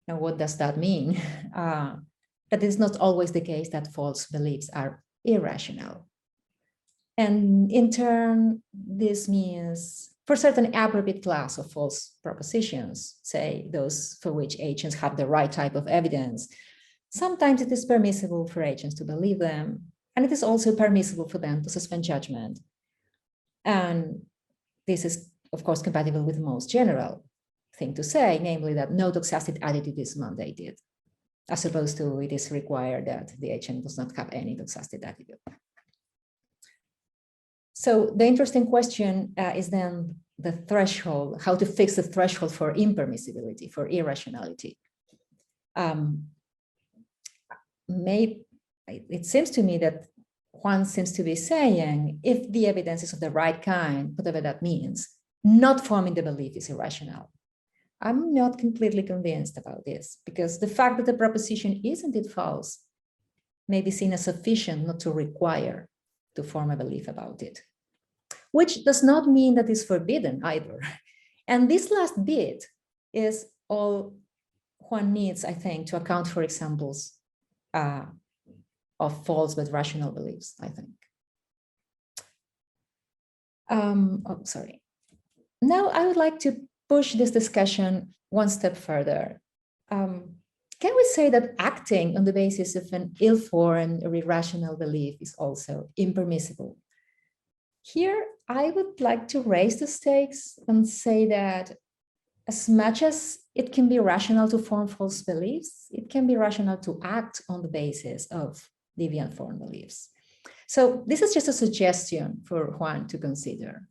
Now, what does that mean? That is not always the case that false beliefs are irrational. And in turn, this means for certain appropriate class of false propositions, say those for which agents have the right type of evidence, sometimes it is permissible for agents to believe them, and it is also permissible for them to suspend judgment. And this is, of course, compatible with the most general thing to say, namely that no doxastic attitude is mandated, as opposed to it is required that the agent does not have any doxastic attitude. So the interesting question is then the threshold, how to fix the threshold for impermissibility, for irrationality. It seems to me that Juan seems to be saying, if the evidence is of the right kind, whatever that means, not forming the belief is irrational. I'm not completely convinced about this, because the fact that the proposition is indeed false may be seen as sufficient not to require to form a belief about it, which does not mean that it's forbidden either. And this last bit is all Juan needs, I think, to account for examples of false but rational beliefs, I think. Sorry. Now I would like to push this discussion one step further. Can we say that acting on the basis of an ill-formed or irrational belief is also impermissible? Here, I would like to raise the stakes and say that as much as it can be rational to form false beliefs, it can be rational to act on the basis of deviant formed beliefs. So this is just a suggestion for Juan to consider.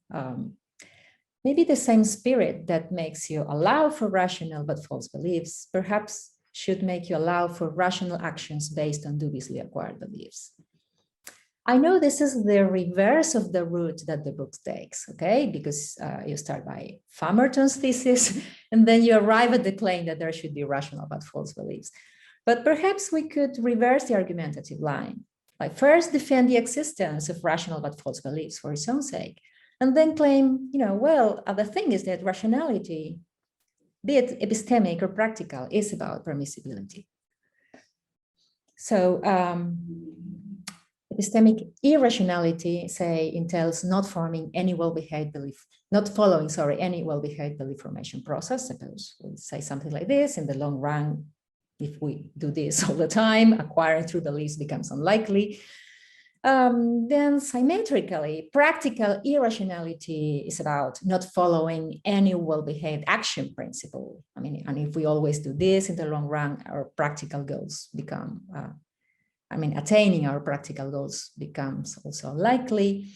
Maybe the same spirit that makes you allow for rational but false beliefs perhaps should make you allow for rational actions based on dubiously acquired beliefs. I know this is the reverse of the route that the book takes, okay? Because you start by Famerton's thesis, and then you arrive at the claim that there should be rational but false beliefs. But perhaps we could reverse the argumentative line. Like first defend the existence of rational but false beliefs for its own sake, and then claim, well, the thing is that rationality, be it epistemic or practical, is about permissibility. So epistemic irrationality, say, entails not forming any well-behaved belief, not following, any well-behaved belief formation process. Suppose we say something like this: in the long run, if we do this all the time, acquiring true beliefs becomes unlikely. Then symmetrically, practical irrationality is about not following any well-behaved action principle. And if we always do this in the long run, our practical goals become, attaining our practical goals becomes also unlikely.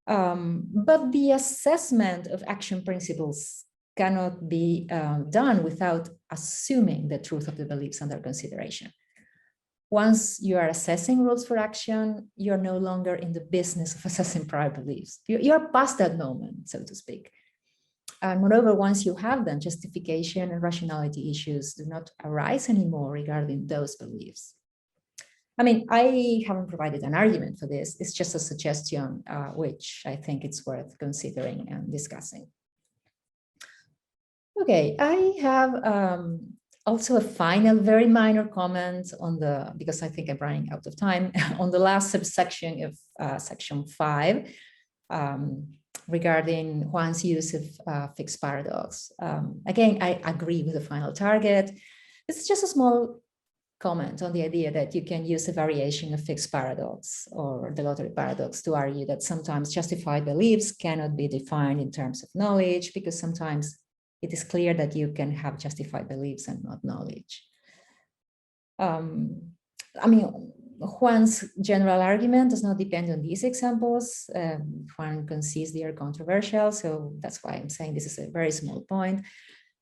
But the assessment of action principles cannot be done without assuming the truth of the beliefs under consideration. Once you are assessing rules for action, you're no longer in the business of assessing prior beliefs. You're past that moment, so to speak. And moreover, once you have them, justification and rationality issues do not arise anymore regarding those beliefs. I haven't provided an argument for this. It's just a suggestion, which I think it's worth considering and discussing. Okay, I have also a final, very minor comment on because I think I'm running out of time, on the last subsection of section 5, regarding Juan's use of fixed paradox. Again, I agree with the final target. It's just a small comment on the idea that you can use a variation of fixed paradox or the lottery paradox to argue that sometimes justified beliefs cannot be defined in terms of knowledge, because sometimes it is clear that you can have justified beliefs and not knowledge. Juan's general argument does not depend on these examples. Juan concedes they are controversial, so that's why I'm saying this is a very small point.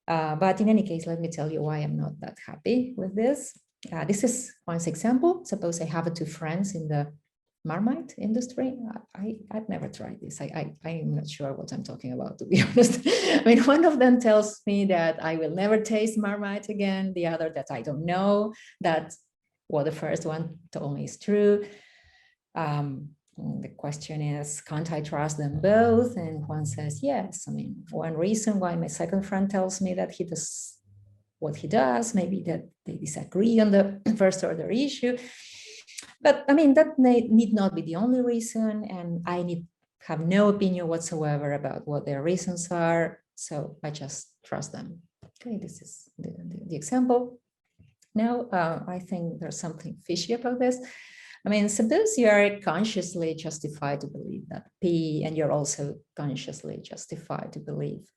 But in any case, let me tell you why I'm not that happy with this. This is Juan's example. Suppose I have 2 friends in the Marmite industry. I've never tried this. I'm not sure what I'm talking about, to be honest. One of them tells me that I will never taste Marmite again. The other that I don't know that what the first one told me is true. The question is, can't I trust them both? And Juan says, yes. One reason why my second friend tells me that he does what he does, maybe that they disagree on the first order issue. But that need not be the only reason, and I have no opinion whatsoever about what their reasons are, so I just trust them. Okay, this is the example. Now, I think there's something fishy about this. Suppose you are consciously justified to believe that P, and you're also consciously justified to believe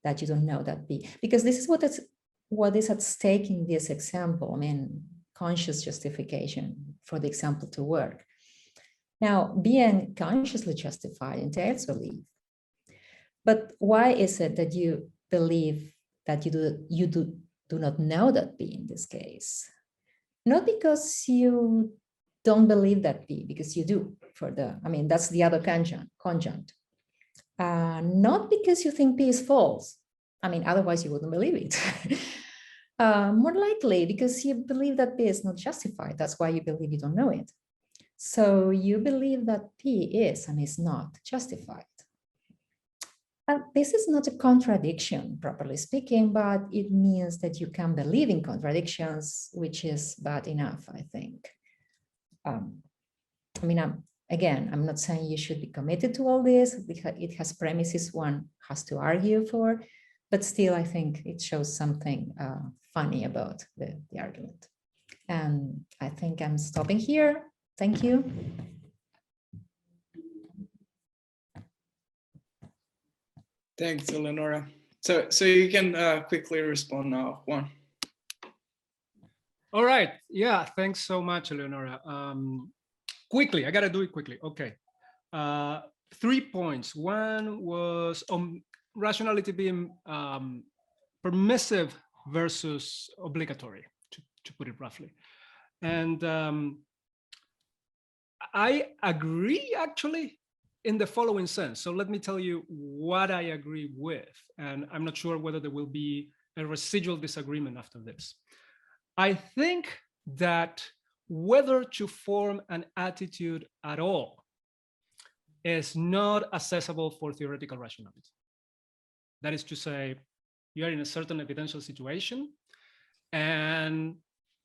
that you don't know that P, because this is what is at stake in this example. Conscious justification for the example to work. Now, being consciously justified entails belief. But why is it that you believe that you do not know that P in this case? Not because you don't believe that P, because you do. That's the other conjunct. Not because you think P is false. Otherwise you wouldn't believe it. More likely because you believe that P is not justified. That's why you believe you don't know it. So you believe that P is and is not justified. This is not a contradiction, properly speaking, but it means that you can believe in contradictions, which is bad enough, I think. I mean, I'm not saying you should be committed to all this. It has premises one has to argue for, but still, I think it shows something funny about the argument. And I think I'm stopping here. Thank you. Thanks, Eleonora. So you can quickly respond now, Juan. All right. Yeah. Thanks so much, Eleonora. Quickly, I got to do it quickly. Okay. 3 points. One was on rationality being permissive versus obligatory, to put it roughly. And I agree, actually, in the following sense. So let me tell you what I agree with. And I'm not sure whether there will be a residual disagreement after this. I think that whether to form an attitude at all is not accessible for theoretical rationality. That is to say, you are in a certain evidential situation, and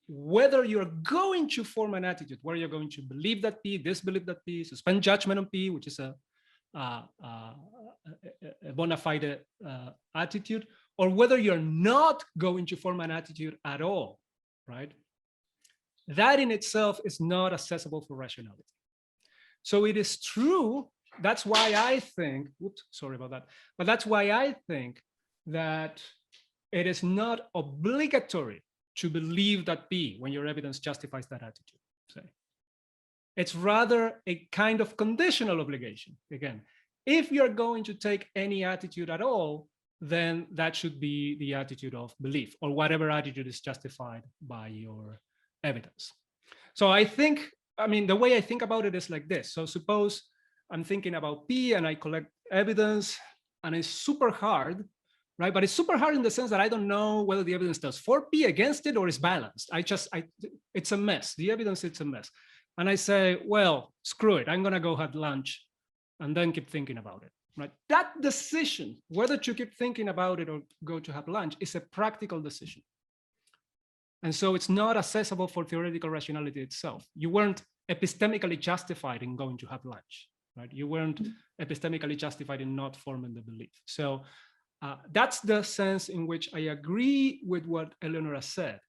whether you're going to form an attitude, whether you're going to believe that P, disbelieve that P, suspend judgment on P, which is a bona fide attitude, or whether you're not going to form an attitude at all, right? That in itself is not accessible for rationality. So it is true, that's why I think, oops, sorry about that, but that's why I think that it is not obligatory to believe that P when your evidence justifies that attitude. Say. It's rather a kind of conditional obligation. Again, if you're going to take any attitude at all, then that should be the attitude of belief, or whatever attitude is justified by your evidence. So I think, I mean, the way I think about it is like this. So suppose I'm thinking about P and I collect evidence and it's super hard, right? But it's super hard in the sense that I don't know whether the evidence does for P against it or is balanced. It's a mess. The evidence, it's a mess. And I say, well, screw it. I'm going to go have lunch and then keep thinking about it, right? That decision, whether to keep thinking about it or go to have lunch, is a practical decision. And so it's not accessible for theoretical rationality itself. You weren't epistemically justified in going to have lunch, right? You weren't epistemically justified in not forming the belief. So that's the sense in which I agree with what Eleonora said.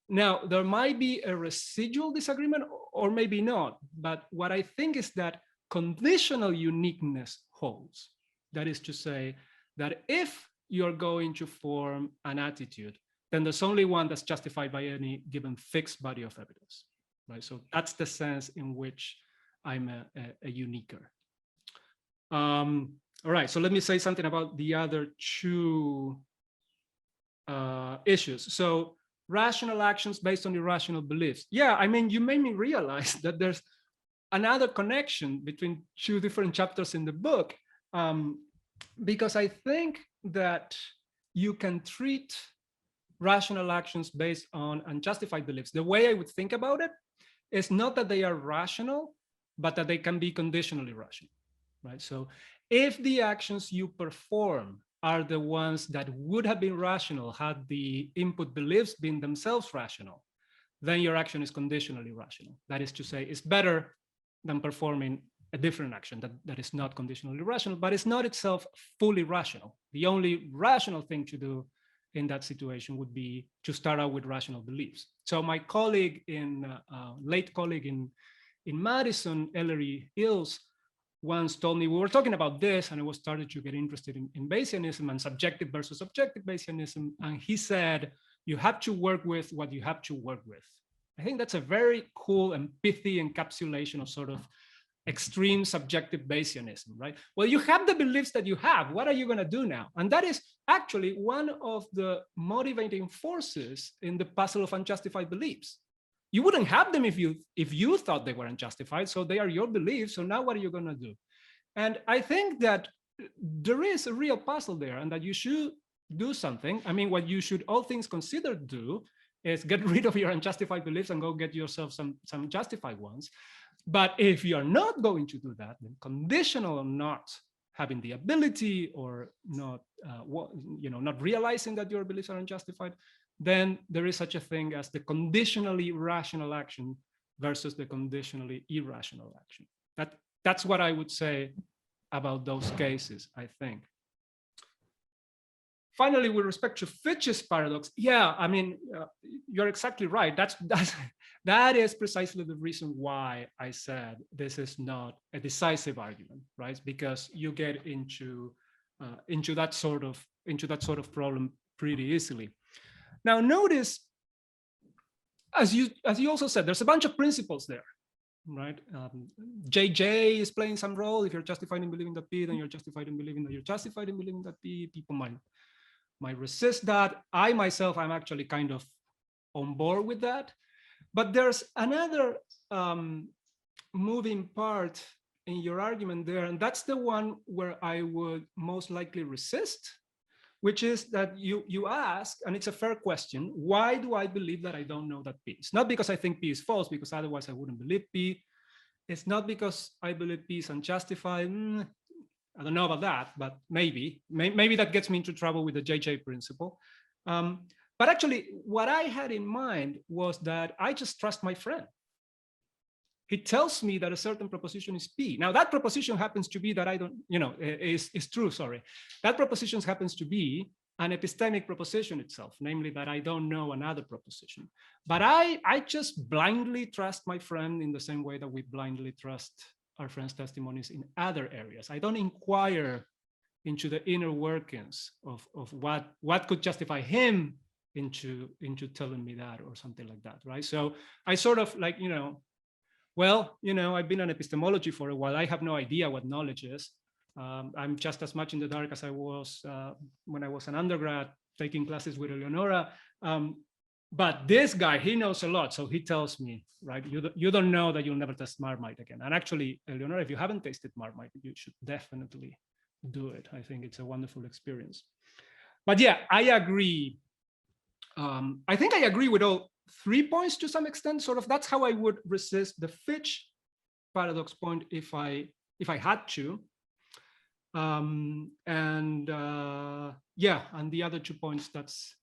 Now, there might be a residual disagreement or maybe not, but what I think is that conditional uniqueness holds. That is to say that if you're going to form an attitude, then there's only one that's justified by any given fixed body of evidence, right? So that's the sense in which I'm a uniquer. All right, so let me say something about the other two issues. So rational actions based on irrational beliefs. Yeah, I mean, you made me realize that there's another connection between two different chapters in the book, because I think that you can treat rational actions based on unjustified beliefs. The way I would think about it is not that they are rational, but that they can be conditionally rational, right? So if the actions you perform are the ones that would have been rational had the input beliefs been themselves rational, then your action is conditionally rational. That is to say, it's better than performing a different action that is not conditionally rational, but it's not itself fully rational. The only rational thing to do in that situation would be to start out with rational beliefs. So my colleague late colleague in Madison, Ellery Ills, once told me, we were talking about this and I was started to get interested in Bayesianism and subjective versus objective Bayesianism. And he said, you have to work with what you have to work with. I think that's a very cool and pithy encapsulation of sort of extreme subjective Bayesianism, right? Well, you have the beliefs that you have. What are you going to do now? And that is actually one of the motivating forces in the puzzle of unjustified beliefs. You wouldn't have them if you thought they were unjustified. So they are your beliefs. So now what are you going to do? And I think that there is a real puzzle there and that you should do something. I mean, what you should, all things considered, do is get rid of your unjustified beliefs and go get yourself some justified ones. But if you're not going to do that, then conditional or not, having the ability or not, not realizing that your beliefs are unjustified, then there is such a thing as the conditionally rational action versus the conditionally irrational action. That's what I would say about those cases, I think. Finally, with respect to Fitch's paradox, yeah, I mean, you're exactly right. That is precisely the reason why I said this is not a decisive argument, right? Because you get into that sort of problem pretty easily. Now, notice, as you also said, there's a bunch of principles there, right? JJ is playing some role. If you're justified in believing that P, then you're justified in believing that you're justified in believing that P. People might resist that. I myself, I'm actually kind of on board with that. But there's another moving part in your argument there, and that's the one where I would most likely resist, which is that you ask, and it's a fair question, why do I believe that I don't know that P? It's not because I think P is false, because otherwise I wouldn't believe P. It's not because I believe P is unjustified. I don't know about that, but maybe that gets me into trouble with the JJ principle. But actually, what I had in mind was that I just trust my friend. He tells me that a certain proposition is P. Now, that proposition happens to be that I don't, is true, sorry. That proposition happens to be an epistemic proposition itself, namely that I don't know another proposition. But I just blindly trust my friend in the same way that we blindly trust our friends' testimonies in other areas. I don't inquire into the inner workings of what could justify him into telling me that or something like that, right? So I sort of like, I've been in epistemology for a while. I have no idea what knowledge is. I'm just as much in the dark as I was when I was an undergrad taking classes with Eleonora. But this guy, he knows a lot. So he tells me, right, you don't know that you'll never taste Marmite again. And actually, Eleonora, if you haven't tasted Marmite, you should definitely do it. I think it's a wonderful experience. But yeah, I agree. I think I agree with all 3 points to some extent. Sort of, that's how I would resist the Fitch paradox point if I had to. And the other 2 points, that's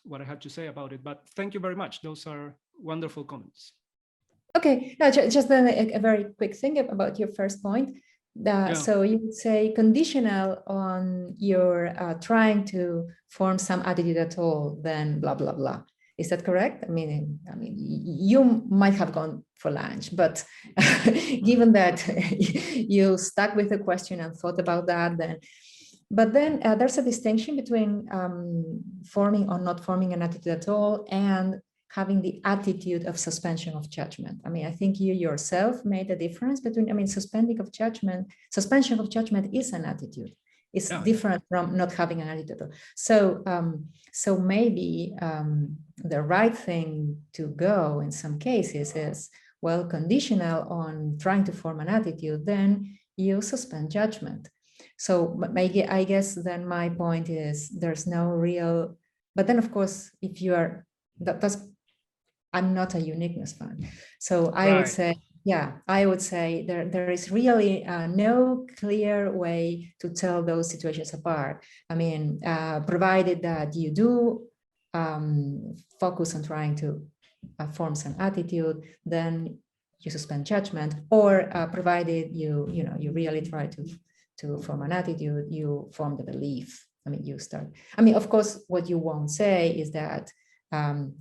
what I had to say about it. But thank you very much. Those are wonderful comments. Okay, no, just then a very quick thing about your first point. So you would say conditional on your trying to form some attitude at all, then blah, blah, blah. Is that correct? I mean, you might have gone for lunch, but given that you stuck with the question and thought about that, then there's a distinction between forming or not forming an attitude at all and having the attitude of suspension of judgment. I mean, I think you yourself made a difference between, suspension of judgment is an attitude. It's different from not having an attitude at all. So maybe the right thing to go in some cases is, well, conditional on trying to form an attitude, then you suspend judgment. So I guess then my point is there's no real, but then of course, if you are, I'm not a uniqueness fan. So I would say, there is really no clear way to tell those situations apart. I mean, provided that you do focus on trying to form some attitude, then you suspend judgment, or provided you really try to form an attitude, you form the belief. I mean, you start. I mean, of course, what you won't say is that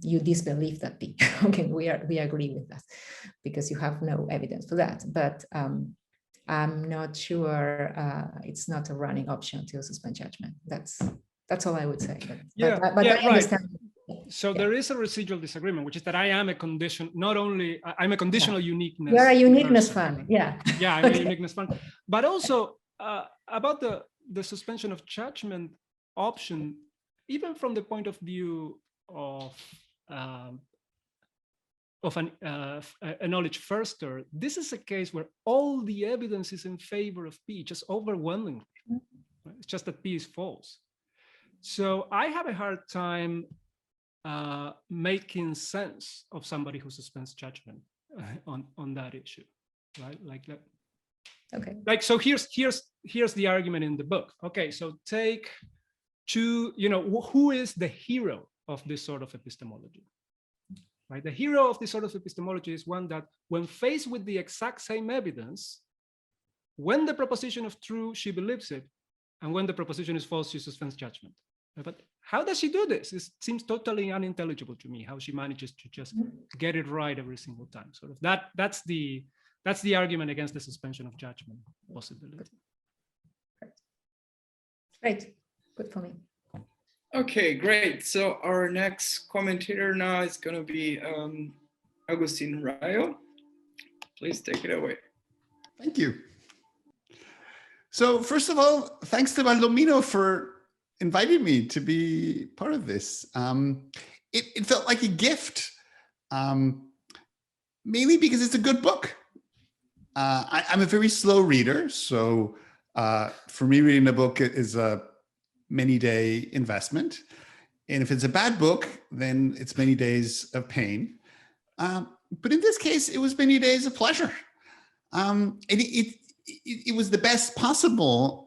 you disbelieve that P. Okay, we agree with that because you have no evidence for that. But I'm not sure it's not a running option to suspend judgment. That's all I would say. But I understand. So there is a residual disagreement, which is that I am a condition. Not only I'm a conditional uniqueness. You're a uniqueness person, fan. right? Yeah. Yeah, I'm a uniqueness fan. But also about the suspension of judgment option, even from the point of view of a knowledge firster, this is a case where all the evidence is in favor of P, just overwhelmingly. Right? It's just that P is false. So I have a hard time making sense of somebody who suspends judgment on that issue, right? Like that. Okay. Like, so here's the argument in the book. Okay, so take two, who is the hero of this sort of epistemology? Right? The hero of this sort of epistemology is one that, when faced with the exact same evidence, when the proposition is true, she believes it, and when the proposition is false, she suspends judgment. But how does she do this? It seems totally unintelligible to me, how she manages to just get it right every single time. Sort of that's the argument against the suspension of judgment possibility. Great, good for me. Okay, great. So our next commentator now is going to be Agustín Rayo. Please take it away. Thank you. So first of all, thanks to Baldomino for inviting me to be part of this. It felt like a gift, mainly because it's a good book. I'm a very slow reader, so for me, reading a book is a many-day investment. And if it's a bad book, then it's many days of pain. But in this case, it was many days of pleasure. And it was the best possible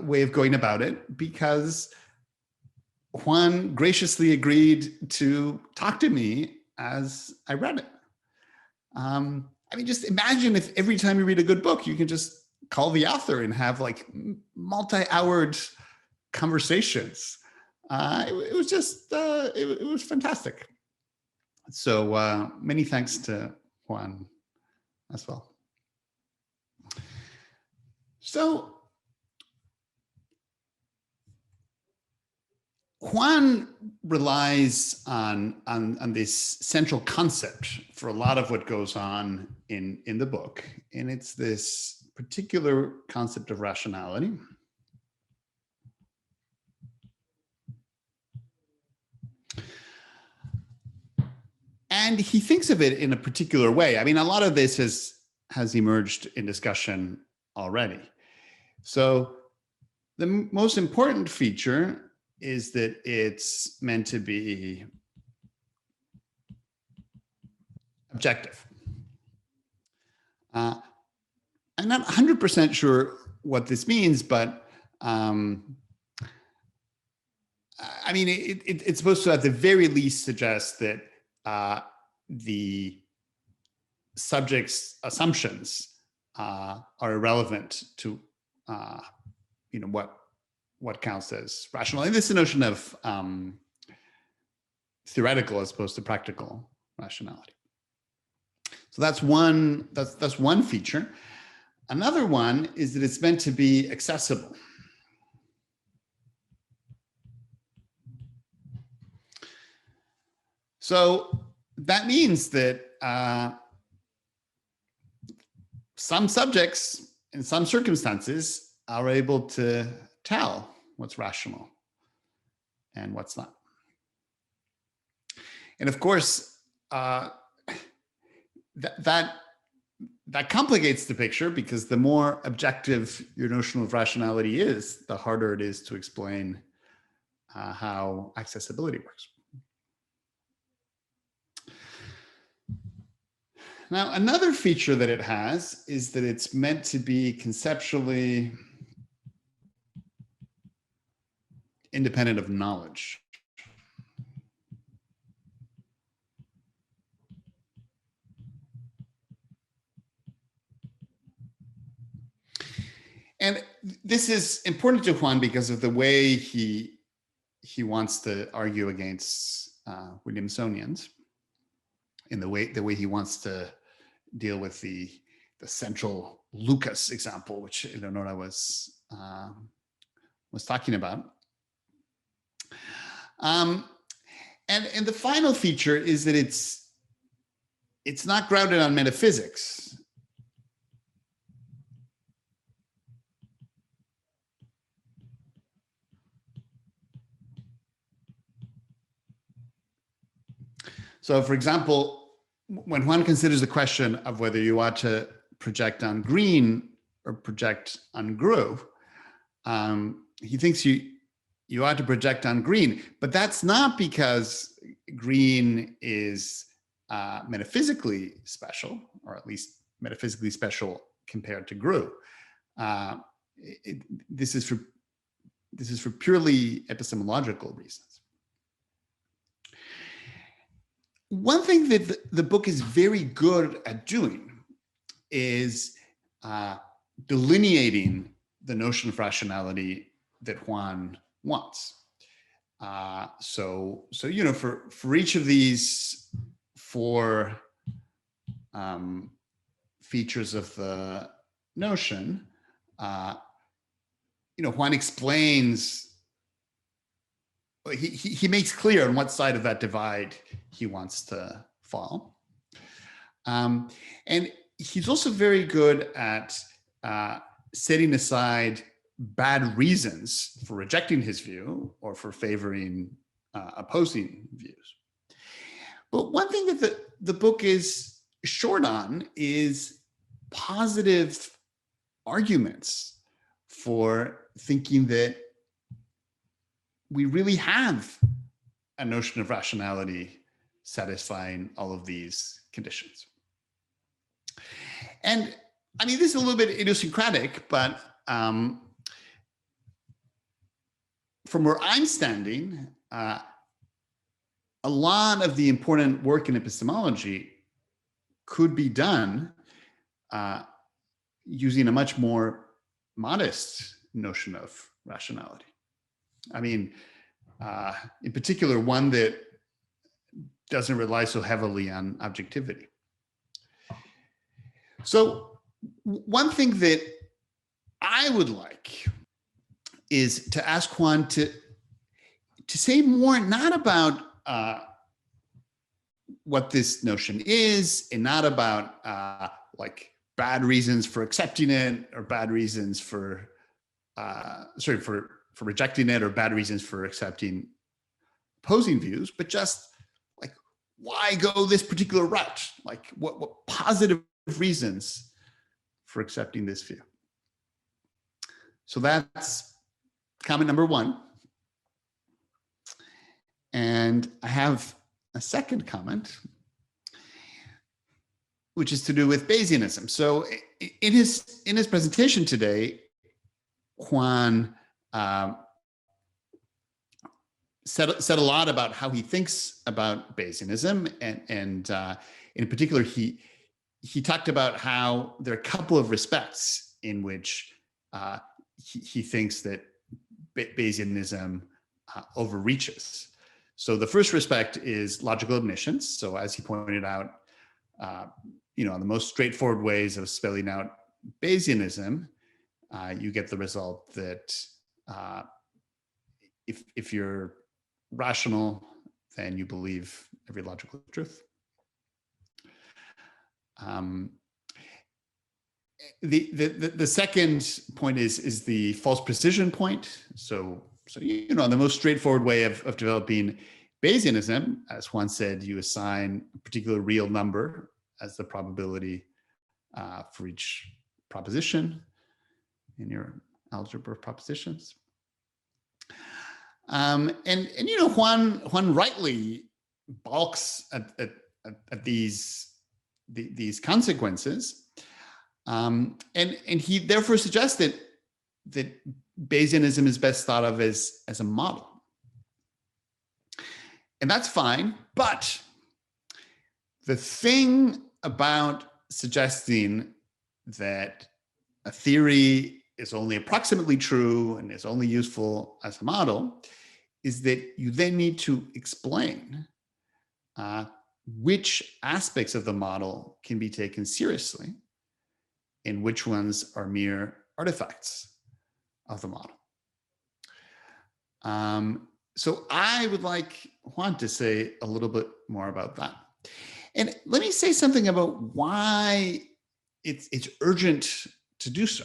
way of going about it, because Juan graciously agreed to talk to me as I read it. I mean, just imagine if every time you read a good book, you can just call the author and have like multi-houred conversations. It was just, it was fantastic. So many thanks to Juan as well. So Juan relies on this central concept for a lot of what goes on in the book. And it's this particular concept of rationality. And he thinks of it in a particular way. I mean, a lot of this has emerged in discussion already. So the most important feature is that it's meant to be objective. I'm not 100% sure what this means, but I mean, it's supposed to at the very least suggest that the subject's assumptions are irrelevant to what counts as rational. And this is a notion of theoretical as opposed to practical rationality. So that's one feature. Another one is that it's meant to be accessible. So that means that some subjects in some circumstances are able to tell what's rational and what's not. And of course, that complicates the picture, because the more objective your notion of rationality is, the harder it is to explain how accessibility works. Now, another feature that it has is that it's meant to be conceptually independent of knowledge. And this is important to Juan because of the way he wants to argue against Williamsonians, in the way he wants to deal with the central Lucas example, which Eleonora was talking about. And the final feature is that it's not grounded on metaphysics. So, for example, when Juan considers the question of whether you ought to project on green or project on grove, he thinks you ought to project on green, but that's not because green is metaphysically special, or at least metaphysically special compared to GRU. This is for purely epistemological reasons. One thing that the book is very good at doing is delineating the notion of rationality that Juan wants. So you know, for each of these four features of the notion, you know, Juan explains. He makes clear on what side of that divide he wants to fall, and he's also very good at setting aside bad reasons for rejecting his view or for favoring opposing views. But one thing that the book is short on is positive arguments for thinking that we really have a notion of rationality satisfying all of these conditions. And I mean, this is a little bit idiosyncratic, but from where I'm standing, a lot of the important work in epistemology could be done using a much more modest notion of rationality. I mean, in particular, one that doesn't rely so heavily on objectivity. So one thing that I would like is to ask Juan to say more, not about what this notion is, and not about like bad reasons for accepting it, or bad reasons for rejecting it, or bad reasons for accepting opposing views, but just like, why go this particular route? Like, what positive reasons for accepting this view? So that's comment number one. And I have a second comment, which is to do with Bayesianism. So in his presentation today, Juan said a lot about how he thinks about Bayesianism, and in particular, he talked about how there are a couple of respects in which he thinks that Bayesianism overreaches. So the first respect is logical omniscience. So as he pointed out, you know, the most straightforward ways of spelling out Bayesianism, you get the result that if you're rational, then you believe every logical truth. The second point is the false precision point. So you know, the most straightforward way of developing Bayesianism, as Juan said, you assign a particular real number as the probability for each proposition in your algebra of propositions. And you know, Juan rightly balks at these consequences, and he therefore suggests that Bayesianism is best thought of as a model. And that's fine, but the thing about suggesting that a theory is only approximately true and is only useful as a model is that you then need to explain which aspects of the model can be taken seriously and which ones are mere artifacts of the model. So I would like Juan to say a little bit more about that. And let me say something about why it's urgent to do so.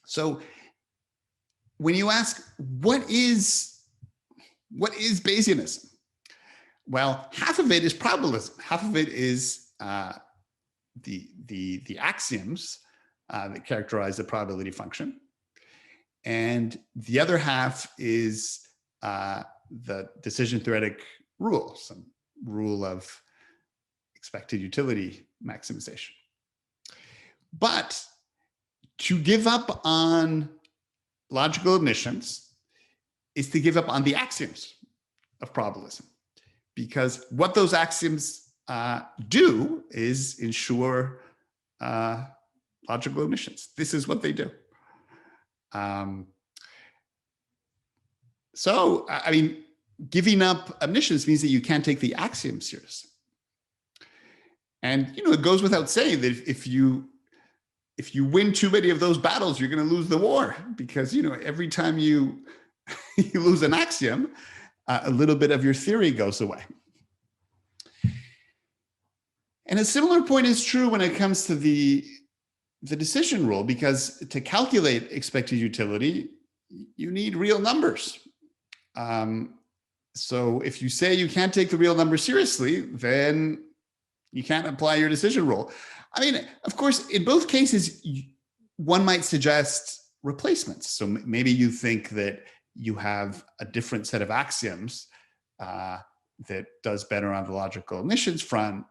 So when you ask, what is Bayesianism? Well, half of it is probabilism. Half of it is the axioms that characterize the probability function. And the other half is the decision theoretic rule, some rule of expected utility maximization. But to give up on logical admissions is to give up on the axioms of probabilism, because what those axioms do is ensure logical admissions. This is what they do. So, I mean, giving up omniscience means that you can't take the axioms seriously. And, you know, it goes without saying that if you win too many of those battles, you're going to lose the war, because, you know, every time you lose an axiom, a little bit of your theory goes away. And a similar point is true when it comes to the decision rule, because to calculate expected utility, you need real numbers. So if you say you can't take the real number seriously, then you can't apply your decision rule. I mean, of course, in both cases, one might suggest replacements. So maybe you think that you have a different set of axioms that does better on the logical omniscience front,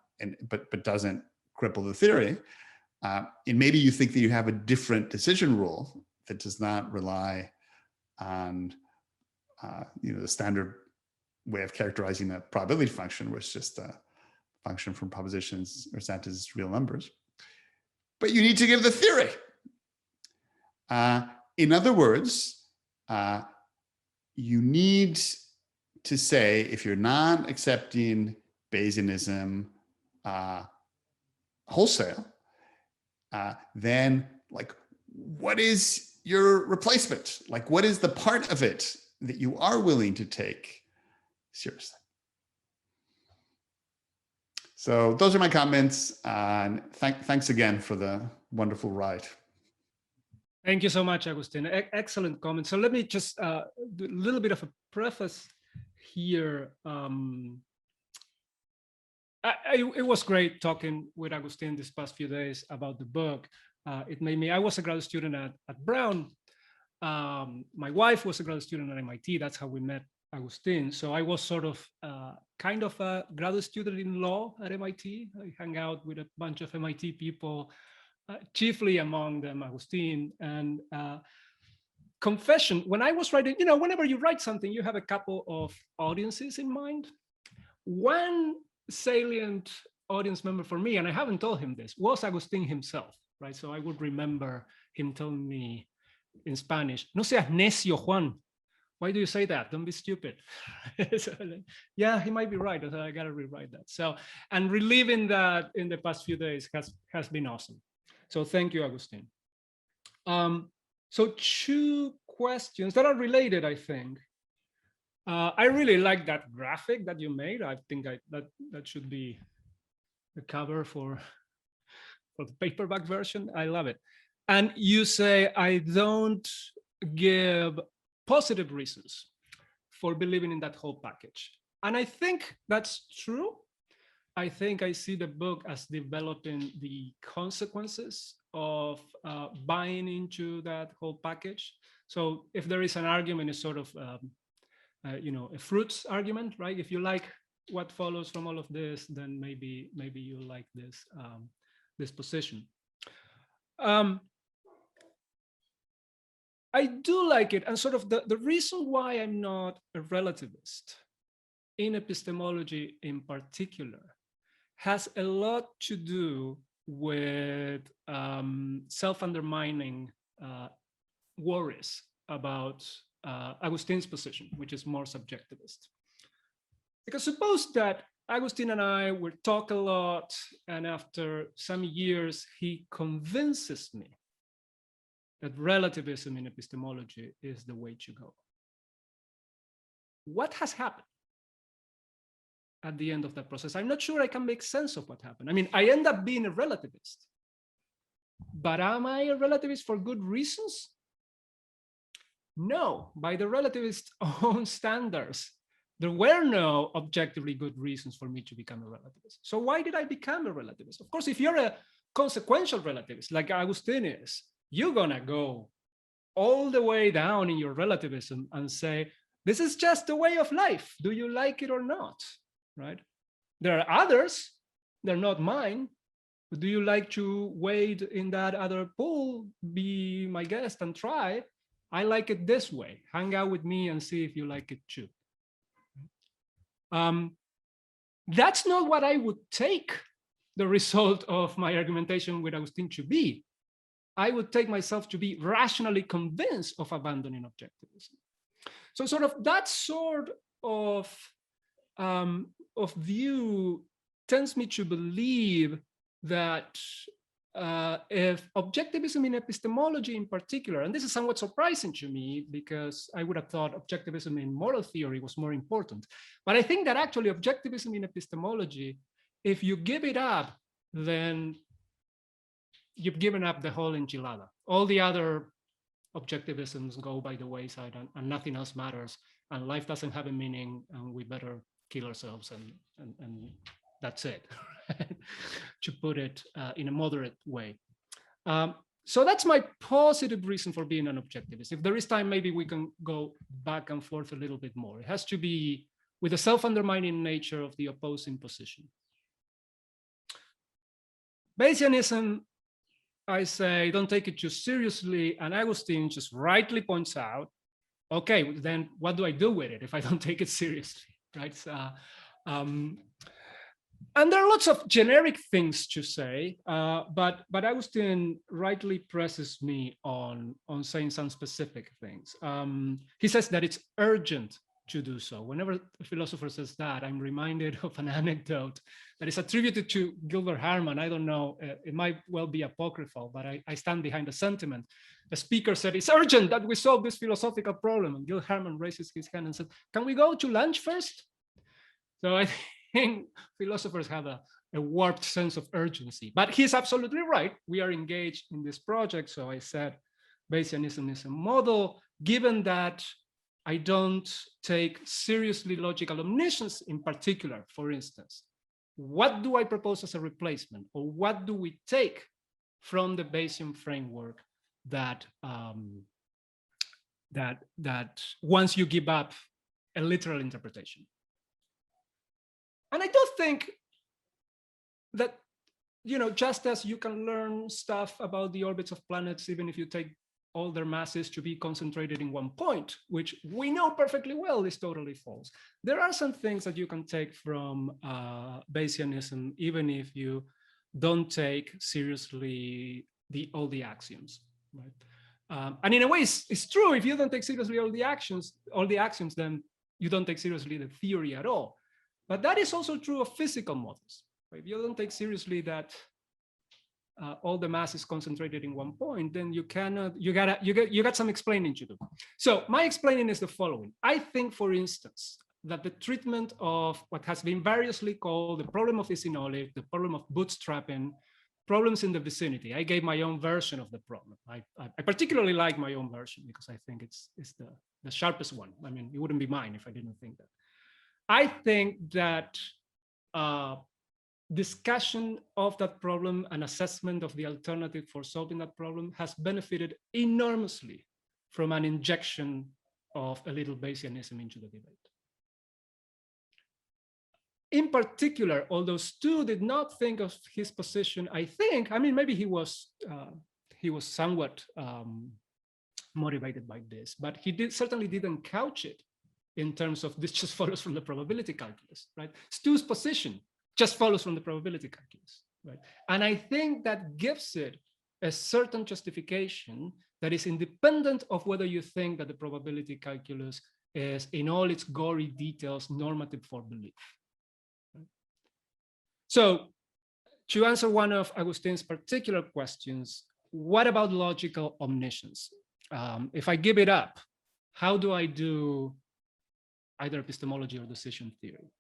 but doesn't cripple the theory. And maybe you think that you have a different decision rule that does not rely on you know, the standard way of characterizing a probability function, where it's just a function from propositions or sentences, real numbers. But you need to give the theory. In other words, you need to say, if you're not accepting Bayesianism wholesale, then like, what is your replacement? Like, what is the part of it that you are willing to take seriously? So those are my comments. And thanks again for the wonderful ride. Thank you so much, Agustín. Excellent comment. So let me just do a little bit of a preface here. It was great talking with Agustín this past few days about the book. It made me, I was a graduate student at Brown. My wife was a graduate student at MIT. That's how we met Agustín. So I was sort of kind of a graduate student in law at MIT. I hung out with a bunch of MIT people, chiefly among them Agustín. And confession, when I was writing, you know, whenever you write something, you have a couple of audiences in mind. One salient audience member for me, and I haven't told him this, was Agustín himself, right? So I would remember him telling me in Spanish, "No seas necio, Juan. Why do you say that? Don't be stupid." So, yeah, he might be right. I got to rewrite that. So, and reliving that in the past few days has been awesome. So thank you, Agustín. So 2 questions that are related, I think. I really like that graphic that you made. I think that should be the cover for the paperback version. I love it. And you say, I don't give positive reasons for believing in that whole package. And I think that's true. I think I see the book as developing the consequences of buying into that whole package. So if there is an argument, it's sort of, you know, a fruits argument, right? If you like what follows from all of this, then maybe you like this, this position. I do like it. And sort of the reason why I'm not a relativist in epistemology in particular has a lot to do with self-undermining worries about Agustín's position, which is more subjectivist. Because suppose that Agustín and I would talk a lot, and after some years, he convinces me that relativism in epistemology is the way to go. What has happened at the end of that process? I'm not sure I can make sense of what happened. I mean, I end up being a relativist, but am I a relativist for good reasons? No, by the relativist's own standards, there were no objectively good reasons for me to become a relativist. So why did I become a relativist? Of course, if you're a consequential relativist like Agustín is, you're gonna go all the way down in your relativism and say, this is just the way of life. Do you like it or not, right? There are others, they're not mine, Do you like to wade in that other pool, be my guest and try? I like it this way. Hang out with me and see if you like it too. That's not what I would take the result of my argumentation with Agustín to be. I would take myself to be rationally convinced of abandoning objectivism. So sort of that sort of view tends me to believe that if objectivism in epistemology in particular, and this is somewhat surprising to me because I would have thought objectivism in moral theory was more important. But I think that actually objectivism in epistemology, if you give it up, then you've given up the whole enchilada. All the other objectivisms go by the wayside and nothing else matters and life doesn't have a meaning and we better kill ourselves and that's it, to put it in a moderate way. So that's my positive reason for being an objectivist. If there is time, maybe we can go back and forth a little bit more. It has to be with the self-undermining nature of the opposing position. Bayesianism, I say, don't take it too seriously. And Agustín just rightly points out, okay, then what do I do with it if I don't take it seriously, right? And there are lots of generic things to say, but Agustín rightly presses me on saying some specific things. He says that it's urgent to do so. Whenever a philosopher says that, I'm reminded of an anecdote that is attributed to Gilbert Harman. I don't know, it might well be apocryphal, but I stand behind the sentiment. The speaker said, it's urgent that we solve this philosophical problem. And Gilbert Harman raises his hand and said, can we go to lunch first? So I think philosophers have a warped sense of urgency, but he's absolutely right. We are engaged in this project. So I said, Bayesianism is a model, given that I don't take seriously logical omniscience in particular, for instance. What do I propose as a replacement, or what do we take from the Bayesian framework that once you give up a literal interpretation? And I do think that, you know, just as you can learn stuff about the orbits of planets, even if you take all their masses to be concentrated in one point, which we know perfectly well is totally false. There are some things that you can take from Bayesianism, even if you don't take seriously all the axioms, right? And in a way, it's true. If you don't take seriously all the axioms, then you don't take seriously the theory at all. But that is also true of physical models. Right? If you don't take seriously that all the mass is concentrated in one point, then you got some explaining to do. So my explaining is the following. I think, for instance, that the treatment of what has been variously called the problem of easy knowledge, the problem of bootstrapping, problems in the vicinity. I gave my own version of the problem. I particularly like my own version because I think it's the sharpest one. I mean, it wouldn't be mine if I didn't think that. I think that discussion of that problem and assessment of the alternative for solving that problem has benefited enormously from an injection of a little Bayesianism into the debate. In particular, although Stu did not think of his position, I mean, maybe he was somewhat motivated by this, but he certainly didn't couch it in terms of this just follows from the probability calculus, right? Stu's position just follows from the probability calculus, right? And I think that gives it a certain justification that is independent of whether you think that the probability calculus is in all its gory details normative for belief. Right? So to answer one of Agustín's particular questions, what about logical omniscience? If I give it up, how do I do either epistemology or decision theory?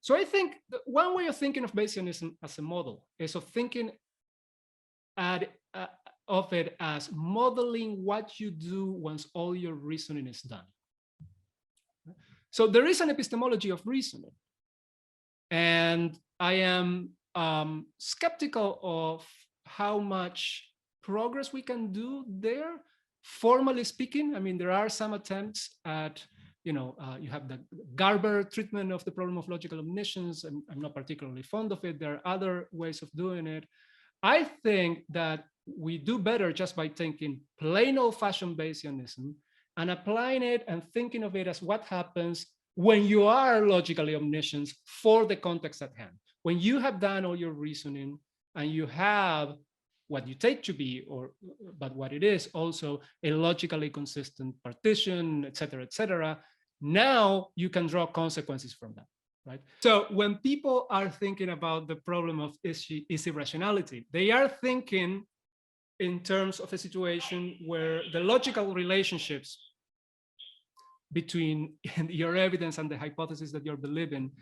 So I think that one way of thinking of Bayesianism as a model is of thinking of it as modeling what you do once all your reasoning is done. So there is an epistemology of reasoning, and I am skeptical of how much progress we can do there. Formally speaking, I mean, there are some attempts at you have the Garber treatment of the problem of logical omniscience. I'm not particularly fond of it. There are other ways of doing it. I think that we do better just by taking plain old-fashioned Bayesianism and applying it and thinking of it as what happens when you are logically omniscient for the context at hand. When you have done all your reasoning and you have what you take to be, but what it is also a logically consistent partition, et cetera, now you can draw consequences from that, right? So when people are thinking about the problem of is irrationality, they are thinking in terms of a situation where the logical relationships between your evidence and the hypothesis that you're believing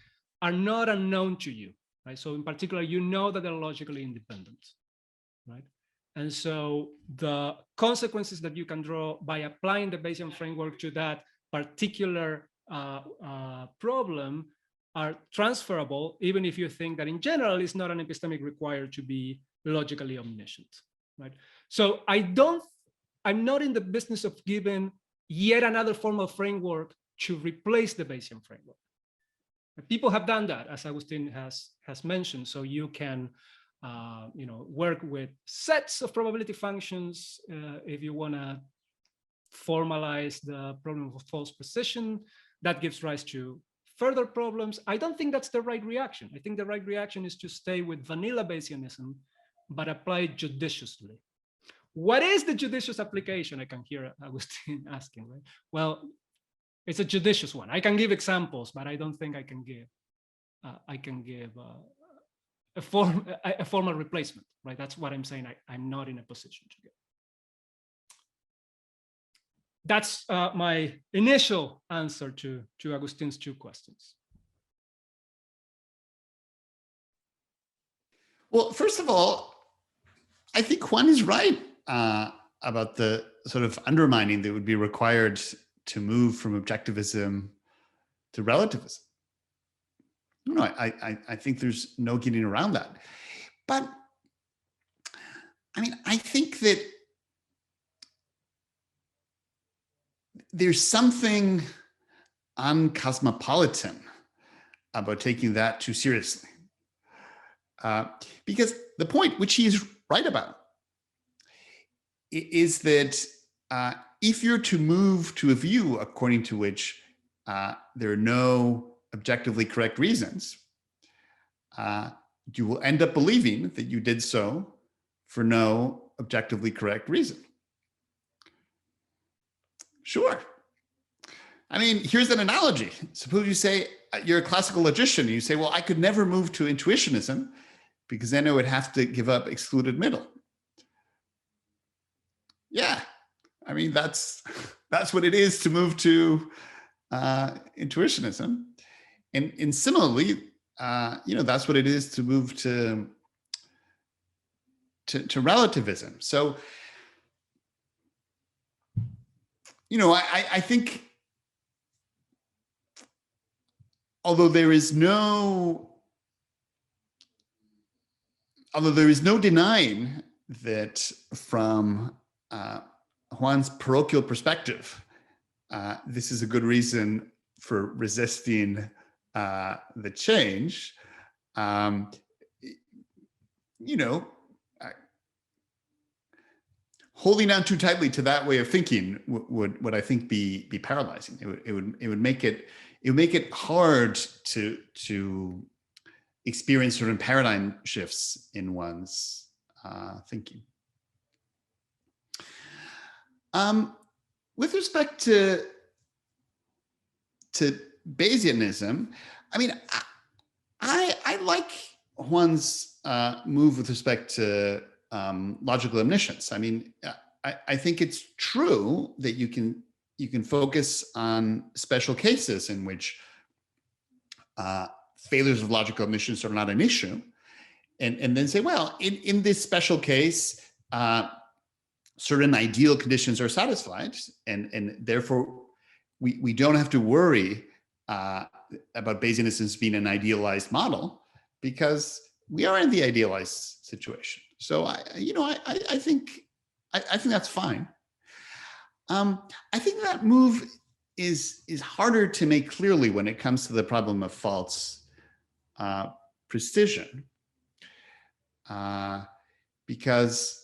are not unknown to you, right? So in particular, you know that they're logically independent, right? And so the consequences that you can draw by applying the Bayesian framework to that particular problem are transferable, even if you think that in general it's not an epistemic required to be logically omniscient, right? So I'm not in the business of giving yet another formal framework to replace the Bayesian framework. People have done that, as Agustín has mentioned. So you can work with sets of probability functions if you want to formalize the problem of false precision. That gives rise to further problems. I don't think that's the right reaction. I think the right reaction is to stay with vanilla Bayesianism, but apply it judiciously. What is the judicious application? I can hear Agustín asking, right? Well, it's a judicious one. I can give examples, but I don't think I can give a formal replacement, right? That's what I'm saying. I'm not in a position to give. That's my initial answer to Agustín's two questions. Well, first of all, I think Juan is right about the sort of undermining that would be required to move from objectivism to relativism. No, I think there's no getting around that. But I mean, I think that there's something uncosmopolitan about taking that too seriously. Because the point, which he's right about, is that if you're to move to a view according to which there are no objectively correct reasons, you will end up believing that you did so for no objectively correct reason. Sure. I mean, here's an analogy. Suppose you say you're a classical logician and you say, well, I could never move to intuitionism because then I would have to give up excluded middle. Yeah, I mean, that's what it is to move to intuitionism. And similarly, that's what it is to move to relativism. So, I think, although there is no denying that from Juan's parochial perspective, this is a good reason for resisting the change. Holding on too tightly to that way of thinking would I think be paralyzing. It would make it hard to experience certain paradigm shifts in one's thinking. With respect to Bayesianism, I mean, I like Juan's move with respect to logical omniscience. I mean, I think it's true that you can focus on special cases in which failures of logical omniscience are not an issue, and then say, well, in this special case, certain ideal conditions are satisfied, and therefore we don't have to worry about Bayesianism being an idealized model because we are in the idealized situation. So I think that's fine. I think that move is harder to make clearly when it comes to the problem of false precision, because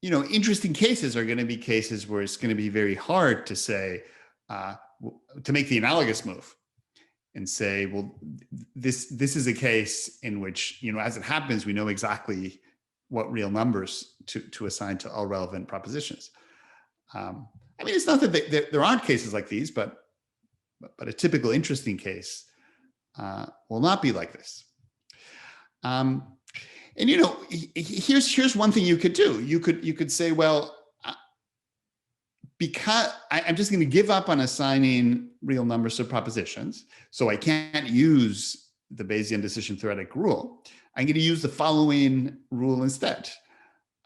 interesting cases are going to be cases where it's going to be very hard to say to make the analogous move and say, well, this is a case in which, as it happens, we know exactly what real numbers to assign to all relevant propositions. It's not that there aren't cases like these, but a typical interesting case will not be like this. And here's one thing you could do. You could say, well, because I'm just going to give up on assigning real numbers to propositions, so I can't use the Bayesian decision theoretic rule. I'm going to use the following rule instead.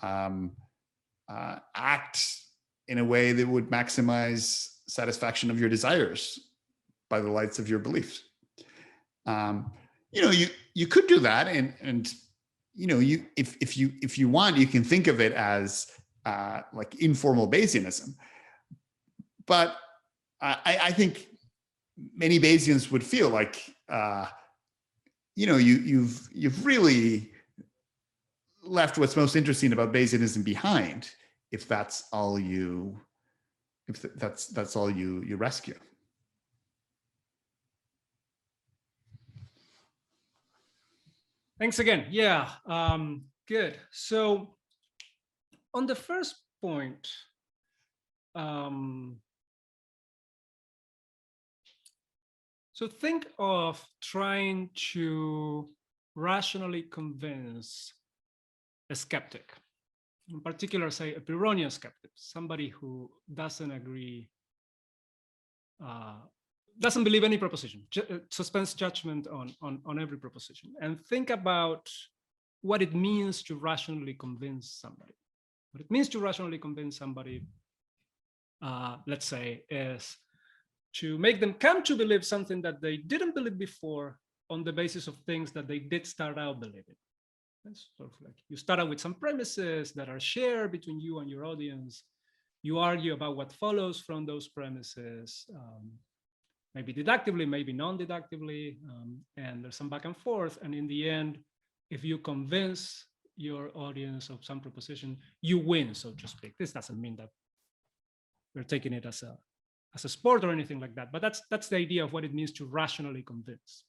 Act in a way that would maximize satisfaction of your desires by the lights of your beliefs. You could do that, and if you want, you can think of it as like informal Bayesianism. But I think many Bayesians would feel like you've really left what's most interesting about Bayesianism behind if that's all you rescue. Thanks again. Yeah, good. So on the first point, so think of trying to rationally convince a skeptic, in particular, say, a Pyrrhonian skeptic, somebody who doesn't agree, doesn't believe any proposition, suspends judgment on every proposition, and think about what it means to rationally convince somebody. What it means to rationally convince somebody, let's say, is to make them come to believe something that they didn't believe before on the basis of things that they did start out believing. It's sort of like you start out with some premises that are shared between you and your audience. You argue about what follows from those premises, maybe deductively, maybe non-deductively, and there's some back and forth. And in the end, if you convince your audience of some proposition, you win, so to speak. This doesn't mean that we're taking it as a sport or anything like that, but that's the idea of what it means to rationally convince.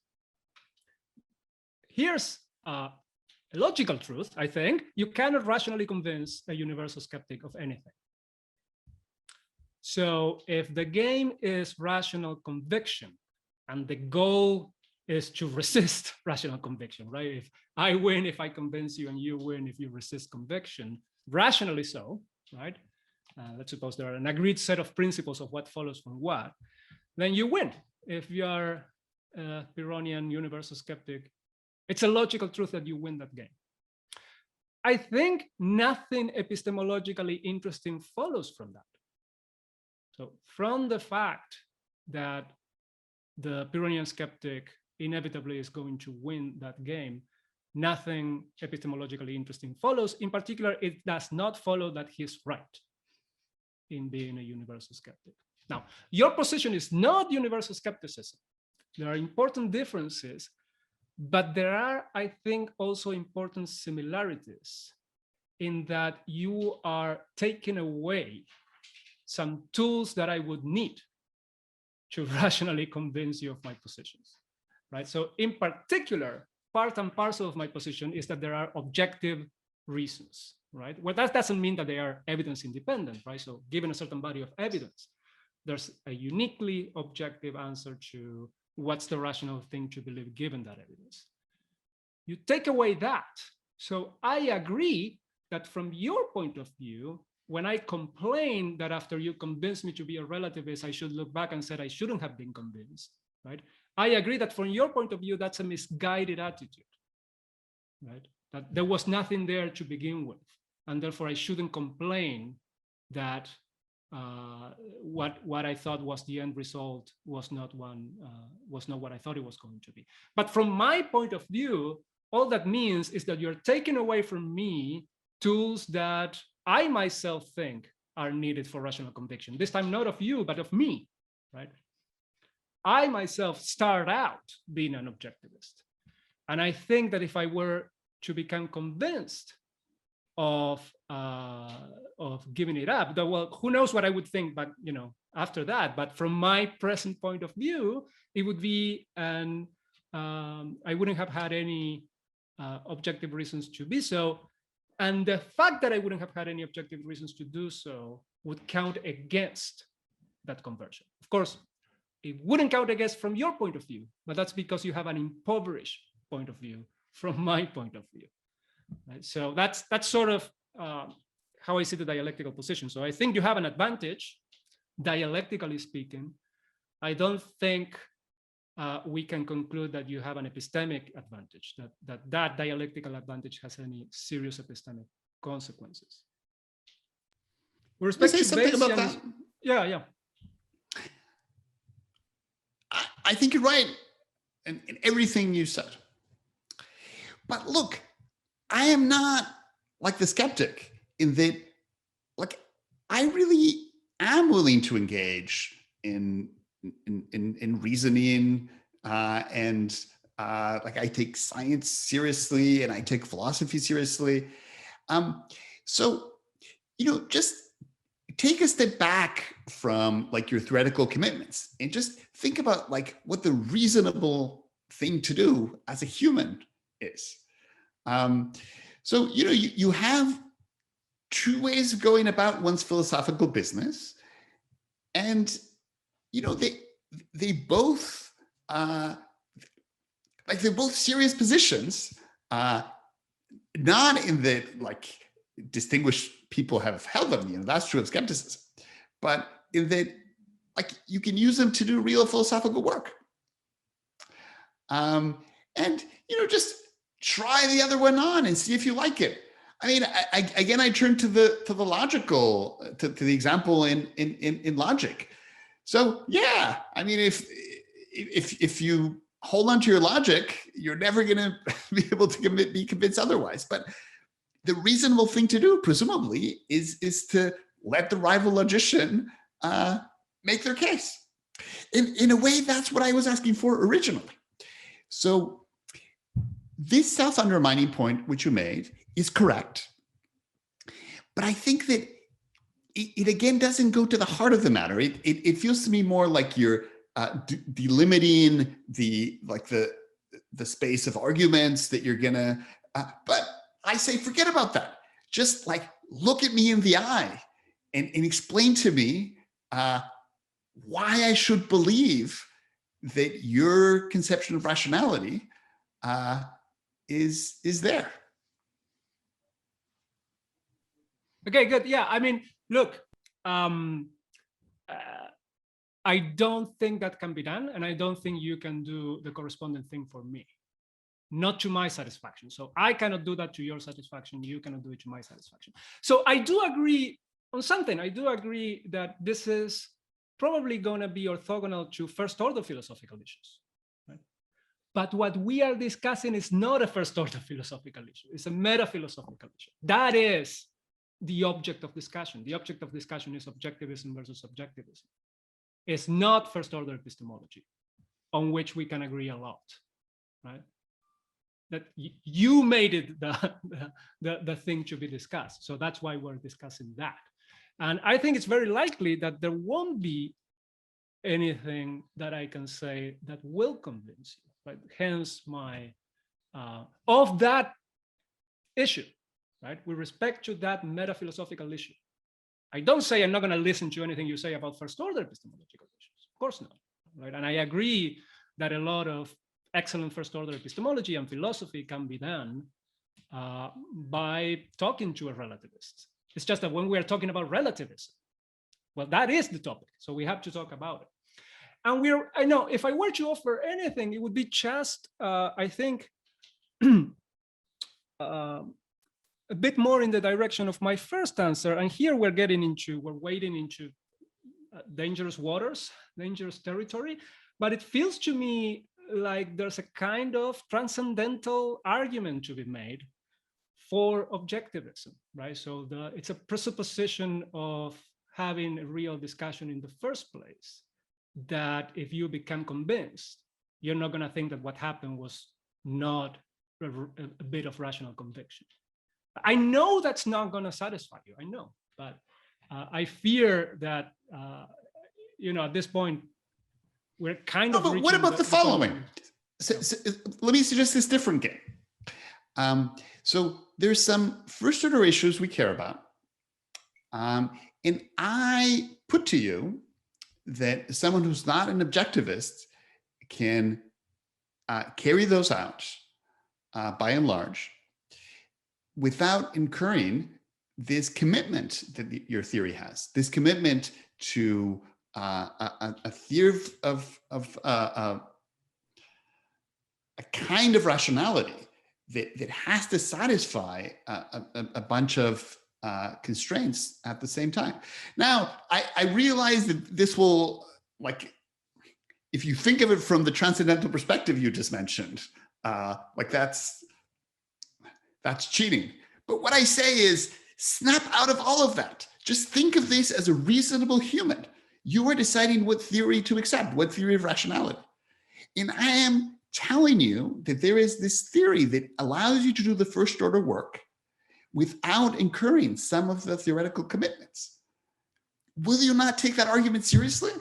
Here's a logical truth, I think. You cannot rationally convince a universal skeptic of anything. So if the game is rational conviction and the goal is to resist rational conviction, right? If I win if I convince you and you win if you resist conviction, rationally so, right? Let's suppose there are an agreed set of principles of what follows from what, then you win. If you are a Pyrrhonian universal skeptic, it's a logical truth that you win that game. I think nothing epistemologically interesting follows from that. So from the fact that the Pyrrhonian skeptic inevitably is going to win that game, nothing epistemologically interesting follows. In particular, it does not follow that he's right in being a universal skeptic. Now, your position is not universal skepticism. There are important differences, but there are, I think, also important similarities in that you are taking away some tools that I would need to rationally convince you of my positions, right? So in particular, part and parcel of my position is that there are objective reasons, right? Well, that doesn't mean that they are evidence independent, right? So given a certain body of evidence, there's a uniquely objective answer to what's the rational thing to believe given that evidence. You take away that. So I agree that from your point of view, when I complain that after you convinced me to be a relativist, I should look back and said I shouldn't have been convinced, right? I agree that from your point of view, that's a misguided attitude, right? That there was nothing there to begin with. And therefore I shouldn't complain that what I thought was the end result was not what I thought it was going to be. But from my point of view, all that means is that you're taking away from me tools that I myself think are needed for rational conviction. This time not of you, but of me. right? I myself started out being an objectivist. And I think that if I were to become convinced of giving it up, that, well, who knows what I would think, but after that. But from my present point of view, it would be I wouldn't have had any objective reasons to be so. And the fact that I wouldn't have had any objective reasons to do so would count against that conversion. Of course, it wouldn't count against from your point of view, but that's because you have an impoverished point of view from my point of view. Right? So that's sort of how I see the dialectical position. So I think you have an advantage, dialectically speaking. I don't think we can conclude that you have an epistemic advantage, that dialectical advantage has any serious epistemic consequences. With respect to something about that? Yeah. I think you're right in everything you said. But look, I am not like the skeptic in that, like, I really am willing to engage in reasoning and like I take science seriously and I take philosophy seriously. So, just take a step back from like your theoretical commitments and just think about like what the reasonable thing to do as a human is. So, you have two ways of going about one's philosophical business, and, they both, they're both serious positions, not in that like distinguished people have held them, that's true of skepticism, but in that like you can use them to do real philosophical work. And, just try the other one on and see if you like it. I mean, I turn to the logical, to the example in logic. So yeah, I mean, if you hold on to your logic, you're never going to be able to be convinced otherwise. But the reasonable thing to do, presumably, is to let the rival logician make their case. In a way, that's what I was asking for originally. So this self-undermining point, which you made, is correct. But I think that it again doesn't go to the heart of the matter. It feels to me more like you're delimiting the space of arguments that you're gonna. But I say, forget about that. Just like look at me in the eye and explain to me why I should believe that your conception of rationality is there. Okay, good. Yeah, I mean, look, I don't think that can be done, and I don't think you can do the corresponding thing for me, not to my satisfaction. So I cannot do that to your satisfaction. You cannot do it to my satisfaction. So I do agree on something. I do agree that this is probably going to be orthogonal to first-order philosophical issues. Right? But what we are discussing is not a first-order philosophical issue. It's a meta-philosophical issue. That is the object of discussion. The object of discussion is objectivism versus subjectivism. It's not first-order epistemology, on which we can agree a lot, right? That you made it the thing to be discussed. So that's why we're discussing that. And I think it's very likely that there won't be anything that I can say that will convince you, right? Hence my, of that issue, right? With respect to that meta-philosophical issue. I don't say I'm not going to listen to anything you say about first-order epistemological issues. Of course not, right? And I agree that a lot of excellent first-order epistemology and philosophy can be done by talking to a relativist. It's just that when we are talking about relativism, well, that is the topic. So we have to talk about it. And I know if I were to offer anything, it would be just, I think, a bit more in the direction of my first answer. And here we're wading into dangerous waters, dangerous territory. But it feels to me like there's a kind of transcendental argument to be made for objectivism, right? So it's a presupposition of having a real discussion in the first place that if you become convinced, you're not going to think that what happened was not a bit of rational conviction. I know that's not going to satisfy you. I know, but I fear that, at this point, we're kind of. But what about the following? So, let me suggest this different game. So there's some first order issues we care about. And I put to you that someone who's not an objectivist can carry those out by and large without incurring this commitment that your theory has, this commitment to a theory of a kind of rationality that has to satisfy a bunch of constraints at the same time. Now, I realize that this will, like, if you think of it from the transcendental perspective you just mentioned, like that's cheating. But what I say is, snap out of all of that. Just think of this as a reasonable human. You are deciding what theory to accept, what theory of rationality. And I am telling you that there is this theory that allows you to do the first order work without incurring some of the theoretical commitments. Will you not take that argument seriously?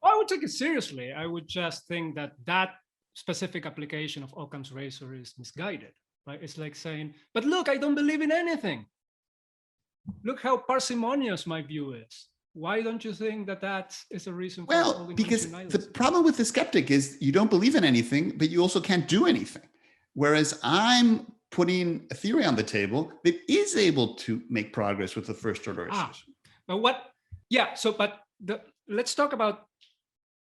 Well, I would take it seriously. I would just think that that specific application of Occam's razor is misguided, right? It's like saying, but look, I don't believe in anything. Look how parsimonious my view is. Why don't you think that that is a reason for Well, because the problem with the skeptic is you don't believe in anything, but you also can't do anything. Whereas I'm putting a theory on the table that is able to make progress with the first order issues. But what, yeah, so, but let's talk about,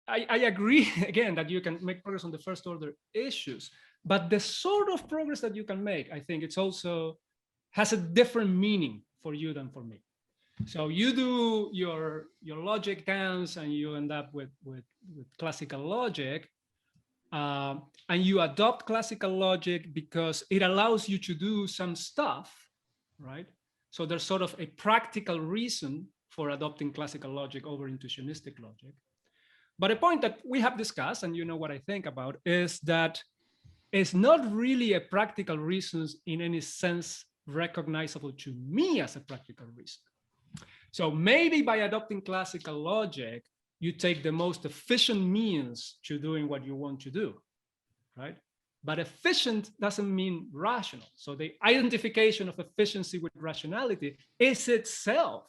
I agree again that you can make progress on the first order issues, but the sort of progress that you can make, I think it's also has a different meaning for you than for me. So you do your logic dance and you end up with classical logic, and you adopt classical logic because it allows you to do some stuff, right? So there's sort of a practical reason for adopting classical logic over intuitionistic logic. But a point that we have discussed, and you know what I think about, is that it's not really a practical reason in any sense recognizable to me as a practical reason. So maybe by adopting classical logic, you take the most efficient means to doing what you want to do, right? But efficient doesn't mean rational. So the identification of efficiency with rationality is itself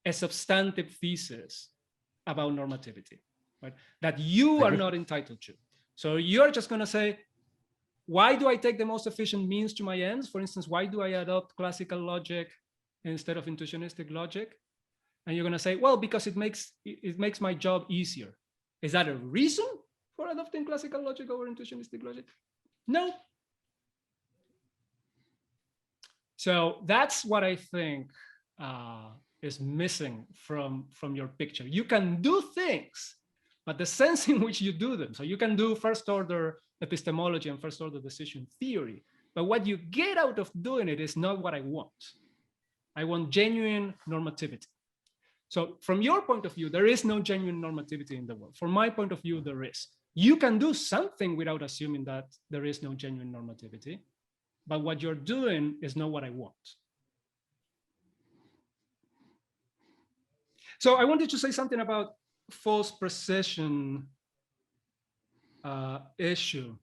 a substantive thesis about normativity, right? That you are not entitled to. So you're just going to say, why do I take the most efficient means to my ends? For instance, why do I adopt classical logic instead of intuitionistic logic? And you're going to say, well, because it makes my job easier. Is that a reason for adopting classical logic over intuitionistic logic? No. So that's what I think is missing from your picture. You can do things, but the sense in which you do them. So you can do first order epistemology and first order decision theory, but what you get out of doing it is not what I want. I want genuine normativity. So from your point of view, there is no genuine normativity in the world. From my point of view, there is. You can do something without assuming that there is no genuine normativity, but what you're doing is not what I want. So I wanted to say something about false precision issue.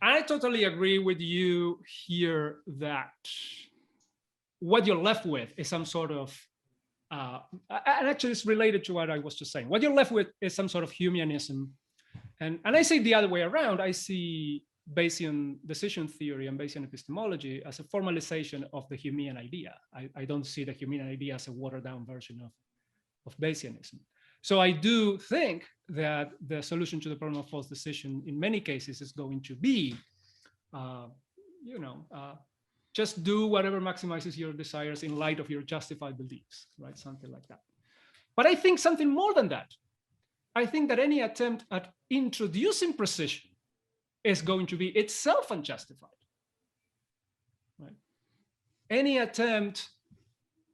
I totally agree with you here that what you're left with is some sort of, and actually it's related to what I was just saying. What you're left with is some sort of Humeanism. And I say the other way around. I see Bayesian decision theory and Bayesian epistemology as a formalization of the Humean idea. I don't see the Humean idea as a watered down version of Bayesianism. So I do think that the solution to the problem of false decision in many cases is going to be, just do whatever maximizes your desires in light of your justified beliefs, right? Something like that. But I think something more than that. I think that any attempt at introducing precision is going to be itself unjustified, right? Any attempt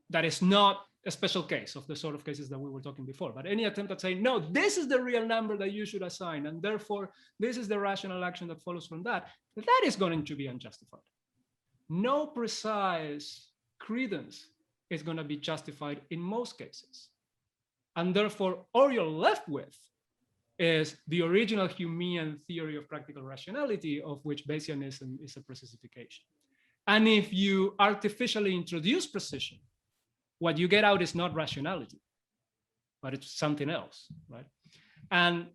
that is not a special case of the sort of cases that we were talking before. But any attempt at saying, no, this is the real number that you should assign, and therefore this is the rational action that follows from that, that is going to be unjustified. No precise credence is going to be justified in most cases. And therefore, all you're left with is the original Humean theory of practical rationality, of which Bayesianism is a precisification. And if you artificially introduce precision, what you get out is not rationality, but it's something else, right? And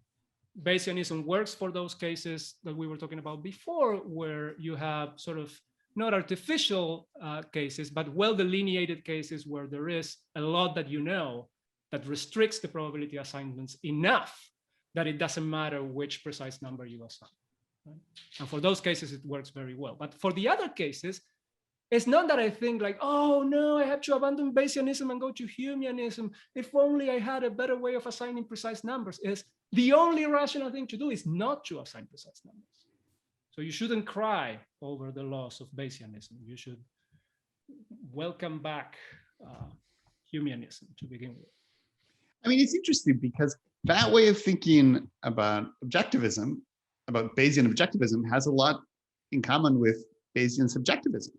Bayesianism works for those cases that we were talking about before, where you have sort of not artificial cases, but well-delineated cases where there is a lot that you know that restricts the probability assignments enough that it doesn't matter which precise number you assign. Right? And for those cases, it works very well. But for the other cases, it's not that I think like, oh no, I have to abandon Bayesianism and go to Humeanism. If only I had a better way of assigning precise numbers. Is the only rational thing to do is not to assign precise numbers. So you shouldn't cry over the loss of Bayesianism. You should welcome back Humeanism to begin with. I mean, it's interesting because that way of thinking about objectivism, about Bayesian objectivism, has a lot in common with Bayesian subjectivism.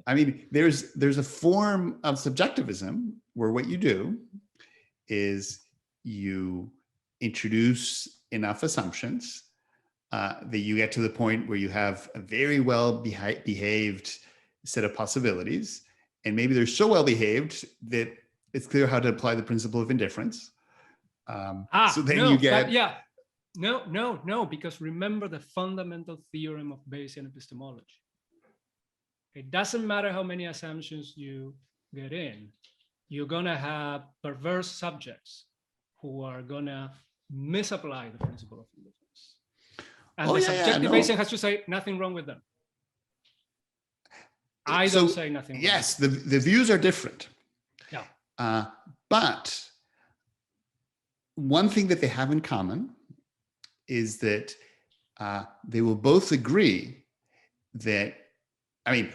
I mean, there's a form of subjectivism where what you do is you introduce enough assumptions that you get to the point where you have a very well behaved set of possibilities. And maybe they're so well behaved that it's clear how to apply the principle of indifference. So then you get... No, because remember the fundamental theorem of Bayesian epistemology. It doesn't matter how many assumptions you get in, you're gonna have perverse subjects who are gonna misapply the principle of indifference. And the subjective Bayesian has to say nothing wrong with them. I don't say nothing wrong. Yes, the views are different. Yeah. But one thing that they have in common is that they will both agree that, I mean,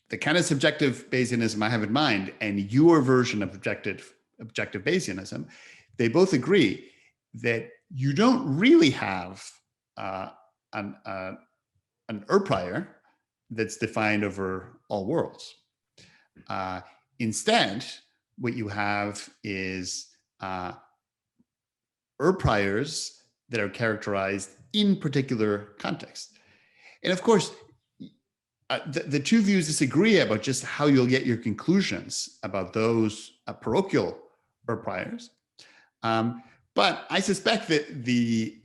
the kind of subjective Bayesianism I have in mind and your version of objective Bayesianism, they both agree that you don't really have an prior that's defined over all worlds. Instead, what you have is priors that are characterized in particular context. And of course, the two views disagree about just how you'll get your conclusions about those parochial priors. But I suspect that the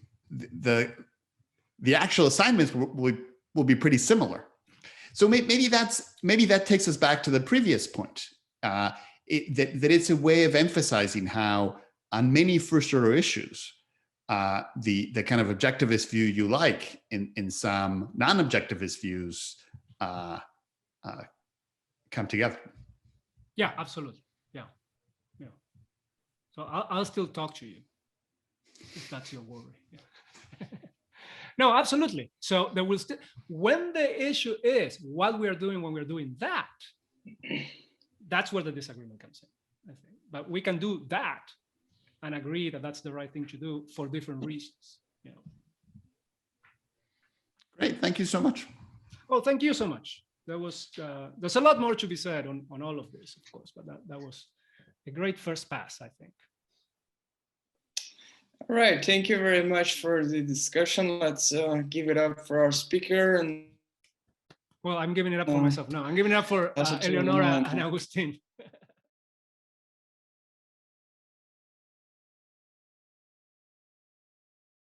actual assignments will be pretty similar. So maybe that takes us back to the previous point, that it's a way of emphasizing how on many first order issues, the kind of objectivist view you like in some non-objectivist views come together. Yeah, absolutely. Yeah. So I'll still talk to you if that's your worry. Yeah. No, absolutely. So there will still, when the issue is what we are doing when we're doing that, that's where the disagreement comes in, I think. But we can do that and agree that that's the right thing to do for different reasons. You know. Great, thank you so much. Well, thank you so much. There's a lot more to be said on all of this, of course, but that was a great first pass, I think. All right, thank you very much for the discussion. Let's give it up for our speaker. And well, I'm giving it up for myself. No, I'm giving it up for Eleonora and Agustín.